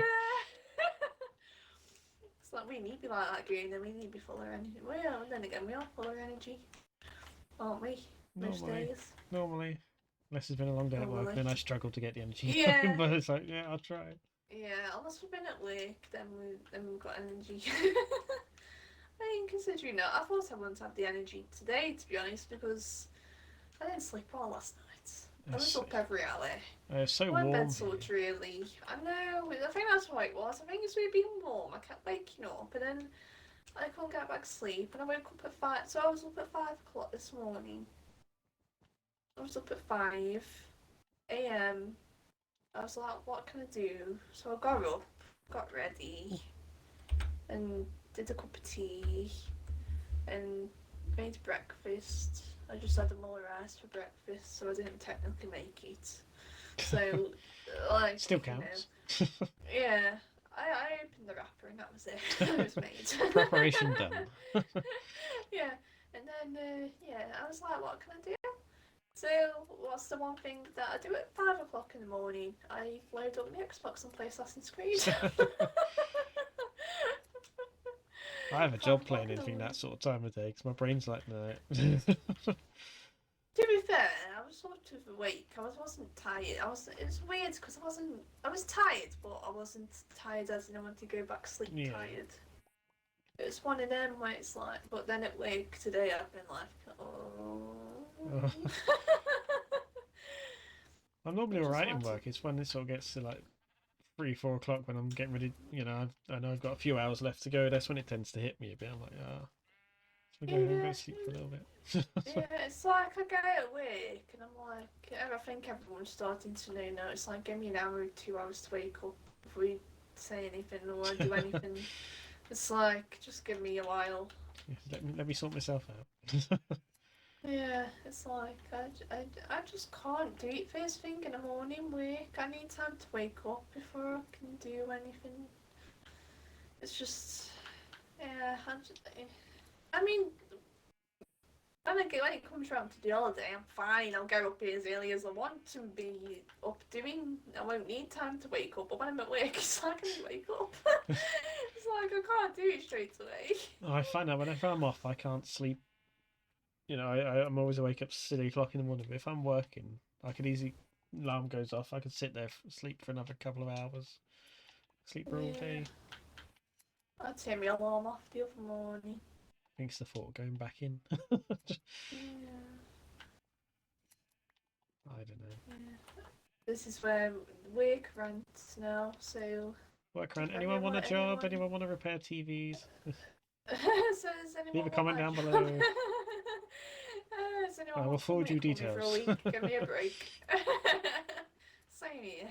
It's like, we need to be like that, Gooner, we need to be full of energy. Well, then again, we are full of energy, aren't we? Most days. Normally. Unless it's been a long day at work, then I struggle to get the energy. Yeah. But it's like, yeah, I'll try. Yeah, unless we've been at work, then we've got energy. I mean, considering that, I thought I wouldn't have the energy today, to be honest, because I didn't sleep all last night. I was up every hour. It's so warm. I went warm. bed so early. I know. I think that's why it was. I think it's really being warm. I kept waking up, and then I couldn't get back to sleep, and I woke up at 5. So I was up at 5 o'clock this morning. I was up at 5 a.m. I was like, what can I do? So I got up, got ready, and did a cup of tea, and made breakfast. I just had a muller rice for breakfast, so I didn't technically make it. So, like, still counts. Yeah, I opened the wrapper and that was it. It was made. Preparation done. Yeah, and then I was like, what can I do? So, what's the one thing that I do at 5 o'clock in the morning? I load up my Xbox and play Assassin's Creed. I have a job playing anything that sort of time of day because my brain's like, no. To be fair, I was sort of awake. I wasn't tired. It was weird because I was tired, but I wasn't tired as in I wanted to go back to sleep tired. It's one of them where it's like, but then at work today I've been like, oh. I'm normally alright in work. It's when it sort of gets to like 3-4 o'clock when I'm getting ready, I know I've got a few hours left to go. That's when it tends to hit me a bit. I'm like, so go to sleep for a little bit. Yeah, it's like I go at work and I'm like, I think everyone's starting to know now. It's like, give me an hour or 2 hours to wake up before we say anything or do anything. It's like, just give me a while. Yeah, let me sort myself out. Yeah, it's like, I just can't do it first thing in the morning work. I need time to wake up before I can do anything. It's just, yeah. I mean, when it comes around to the holiday, I'm fine. I'll get up as early as I want to be up doing. I won't need time to wake up. But when I'm at work, it's like I need to wake up. It's like I can't do it straight away. I find that whenever I'm off, I can't sleep. You know, I'm always awake up 6 o'clock in the morning. But if I'm working, I could easily, alarm goes off, I could sit there, sleep for another couple of hours, sleep for all day. I turn my alarm off the other morning. Thinks the thought of going back in. Yeah. I don't know. Yeah. This is where work rants now, so... Work around. Anyone want a job? Anyone want to repair TVs? So does anyone Leave a comment down below. I will forward you details. For a week. Give me a break. Same here.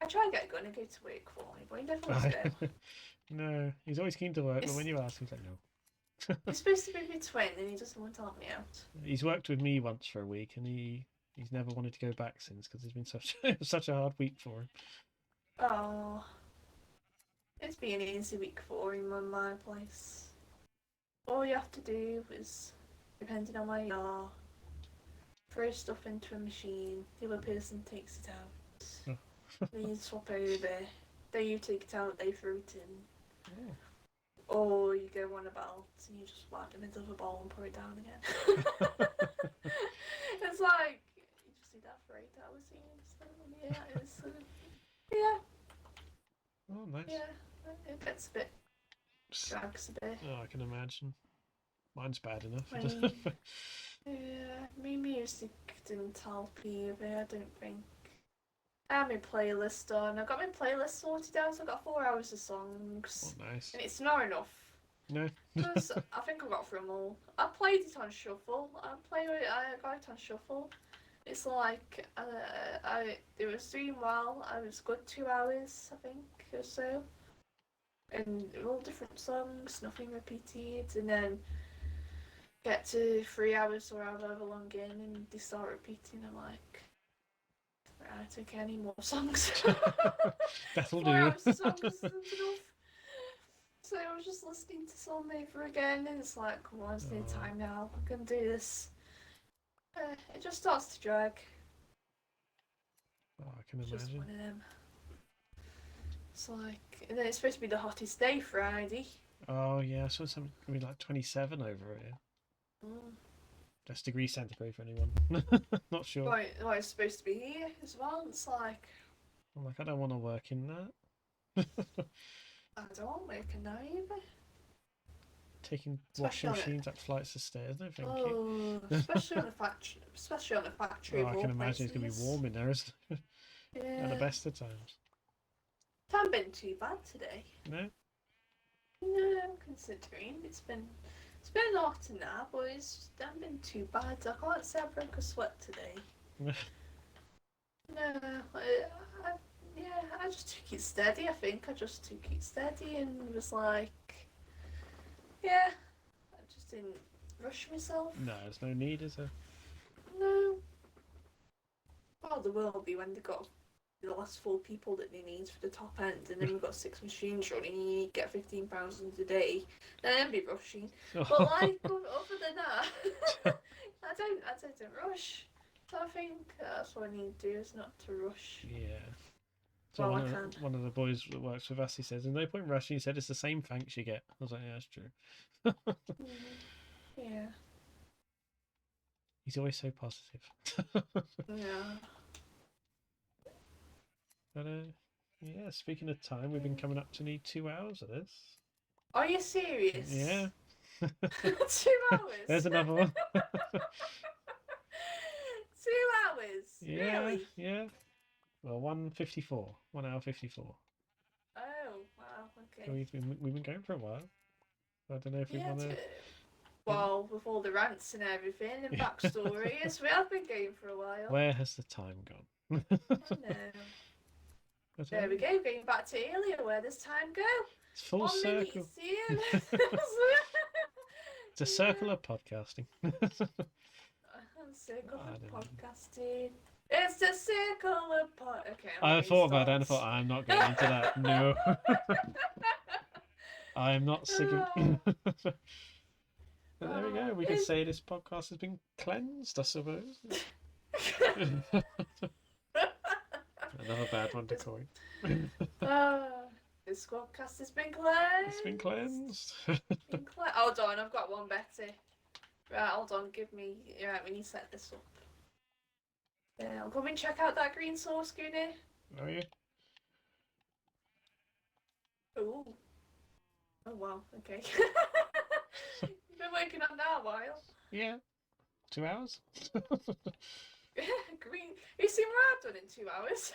I try to get Gooner to go to work for me, but he never wants to go. No, he's always keen to work, but when you ask, he's like, no. He's supposed to be my twin, and he doesn't want to help me out. He's worked with me once for a week, and he's never wanted to go back since because it's been such a hard week for him. Oh, it's been an easy week for him in my place. All you have to do is, depending on where you are, throw stuff into a machine. The other person takes it out. Then you swap over. Then you take it out. They throw it in. Oh. Or you go on a belt and you just whack them into the bowl and pour it down again. It's like you just did that for 8 hours. So yeah, it's yeah. Oh, nice. Yeah, it gets a bit, drags a bit. Oh, I can imagine. Mine's bad enough. Yeah, me music didn't help either. I don't think. I have my playlist on. I've got my playlist sorted out. So I've got 4 hours of songs. Oh, nice. And it's not enough. No. Because I think I got through them all. I played it on shuffle. I got it on shuffle. It's like it was doing well. I was good 2 hours, I think, or so. And all different songs, nothing repeated. And then get to 3 hours or however long in, and they start repeating. I'm like, right, okay, I need more songs. That'll 4 do. hours of songs isn't enough. So I was just listening to Soul Maker again, and it's like, come on, it's near time now. I can do this. It just starts to drag. Oh, I can imagine. Just one of them. It's like, and then it's supposed to be the hottest day Friday. Oh yeah, I saw something like 27 over here. Mm. That's degrees centigrade for anyone. Not sure. Right, it's supposed to be here as well. It's like, I'm like, I don't want to work in that. I don't work in that either. Taking washing machines up flights of stairs, no thank you. Especially on a factory. Oh, I can imagine it's gonna be warm in there, isn't it? Yeah. At the best of times. It hasn't been too bad today. No? No, considering it's been hot and that, but it hasn't been too bad. I can't say I broke a sweat today. No, I just took it steady. I think I just took it steady and was like, yeah, I just didn't rush myself. No, there's no need, is there? No. Well, there will be when they've got the last 4 people that they need for the top end, and then we've got 6 machines running, and you get 15,000 a day. Then I'll be rushing. But like, other than that, I don't rush. So I think that's what I need to do, is not to rush. Yeah. So well, one of the boys that works with us, he says, "There's no point in rushing." He said, "It's the same thanks you get." I was like, "Yeah, that's true." Yeah. He's always so positive. Yeah. But yeah. Speaking of time, we've been coming up to need 2 hours of this. Are you serious? Yeah. 2 hours. There's another one. 2 hours. Yeah. Really? Yeah. Well, 1:54. 1 hour 54. Oh wow. Okay. So we've been going for a while. I don't know if we want to. Well, with all the rants and everything and backstories, we have been going for a while. Where has the time gone? I know. There we go, going back to earlier. Where does time go? It's full 1 minute, circle. It's a circle of podcasting. Circle of podcasting. It's the circle of pot. Okay, I thought about that and I thought, I'm not getting into that. No. I am not singing. But there we go. We could say this podcast has been cleansed, I suppose. Another bad one to coin. This podcast has been cleansed. It's been cleansed. Hold on, I've got one better. Right, hold on, give me. Right, we need to set this up. I'll come and check out that green sauce, Gooner. Oh, yeah. Ooh. Oh, wow, okay. You've been working on that a while. Yeah. 2 hours? Green. You see what I've done in 2 hours?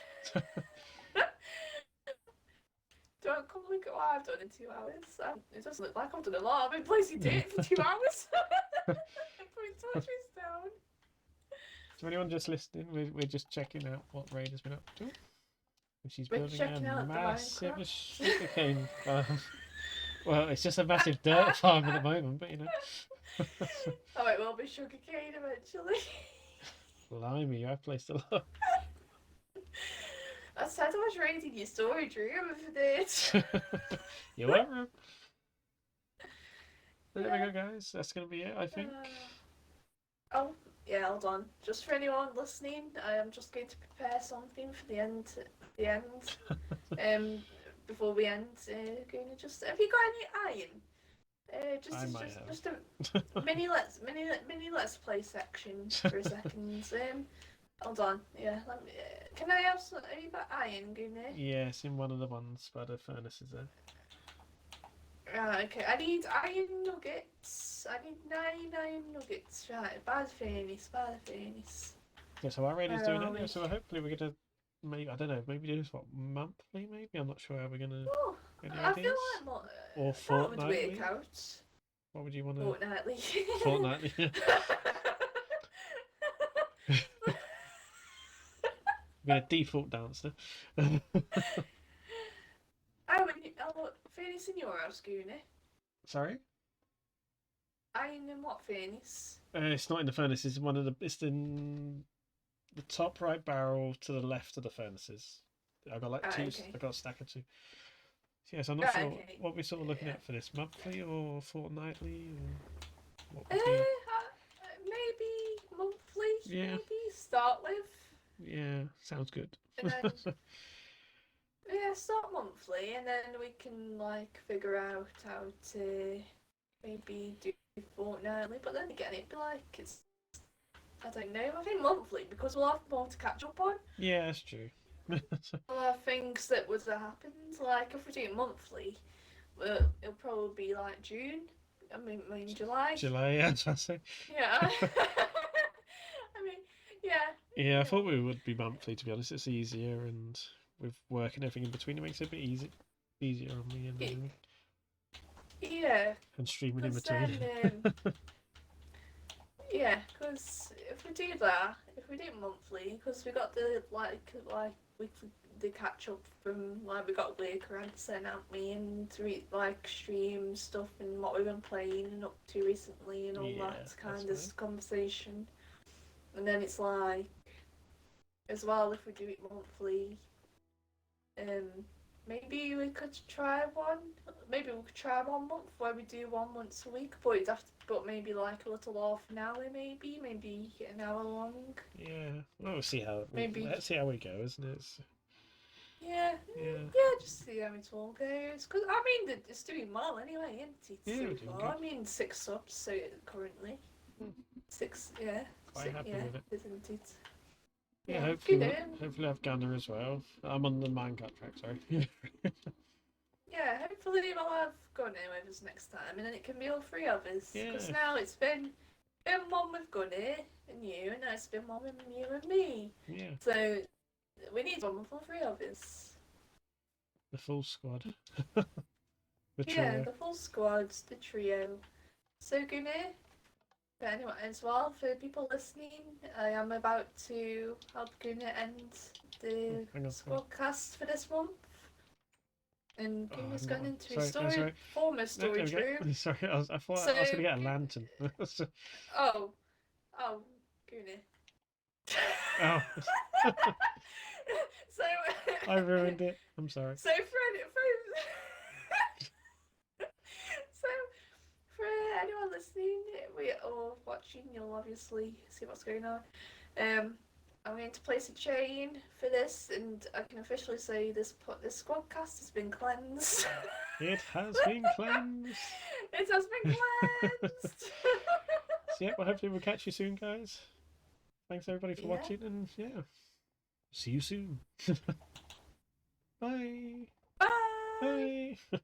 Don't come look at what I've done in 2 hours. It doesn't look like I've done a lot. I've been placing it for 2 hours. I'm putting torches down. To anyone just listening, we're just checking out what Raid has been up to. And she's We're building checking a out the massive Minecraft. sugarcane farm. Well, it's just a massive dirt farm at the moment, but you know. Oh, it will be sugarcane eventually. Blimey, I've placed a lot. I said I was raiding your storage room for this. You're welcome. There we go, guys. That's going to be it, I think. Oh, yeah, hold on. Just for anyone listening, I am just going to prepare something for the end. Before we end, have you got any iron? Just a mini let's play section for a second. Hold on. Yeah, can I have some? Have you got iron, Gooner? Yes, in one of the ones by the furnaces there. Right, okay. I need iron nuggets. I need 9 iron nuggets. Right, by the furnace. Yeah, so our radio's doing it now, so hopefully we're going to, maybe, I don't know, maybe do this, monthly maybe? I'm not sure how we're going to... I feel like or fortnightly? What would you want to... Fortnightly. Fortnightly, yeah. I'm going to default dancer. Furnace in your house, Gooner? Sorry? Iron in what furnace? It's not in the furnace, it's it's in the top right barrel to the left of the furnaces. I've got like two, okay. I've got a stack of two. So yes, I'm not sure what we're sort of looking at for this, monthly or fortnightly? Or what maybe monthly, yeah. Maybe start with. Yeah, sounds good. And then, yeah, start monthly, and then we can like figure out how to maybe do fortnightly. But then again, it'd be like I don't know. I think monthly because we'll have more to catch up on. Yeah, that's true. We'll have things that would have happened. Like if we do it monthly, it'll probably be like June. I mean July. July, yeah, that's what I say. Yeah. I mean, yeah. Yeah, I thought we would be monthly. To be honest, it's easier, and with work and everything in between, it makes it a bit easier on me and everything. Yeah. And streaming in between. Yeah, because if we do it monthly, because we got the the catch up from like we got work around sent out me and to read like stream stuff and what we've been playing and up to recently and all that kind of conversation. And then it's like as well if we do it monthly, maybe we could try one. Maybe we could try 1 month where we do one once a week, but it'd have to, but maybe like a little half an hour, maybe an hour long. Yeah, well, we'll see how. Let's see how we go, isn't it? Yeah, just see how it all goes. Because I mean, it's doing well anyway, isn't it? So far. I mean, 6 subs so currently. 6, yeah. Quite happy with it, isn't it? Yeah, hopefully I have Gooner as well. I'm on the minecart track, sorry. Yeah, hopefully we'll have Gooner with us next time, and then it can be all 3 of us. Because now it's been one with Gooner and you, and now it's been one with you and me. Yeah. So we need one with all 3 of us. The full squad. The trio. Yeah, the full squad, the trio. So Gooner, but anyway, as well, for people listening, I am about to help Gooner end the squadcast for this month. And Gooner's gone into his former storage room. Sorry, I thought I was going to get a lantern. Oh, Gooner. Oh. So I ruined it. I'm sorry. So so for anyone listening or watching, you'll obviously see what's going on. I'm going to place a chain for this, and I can officially say this squadcast has been cleansed. It has been cleansed. It has been cleansed. So yeah, well, hopefully we'll catch you soon, guys. Thanks everybody for watching, and yeah, see you soon. Bye. Bye. Bye.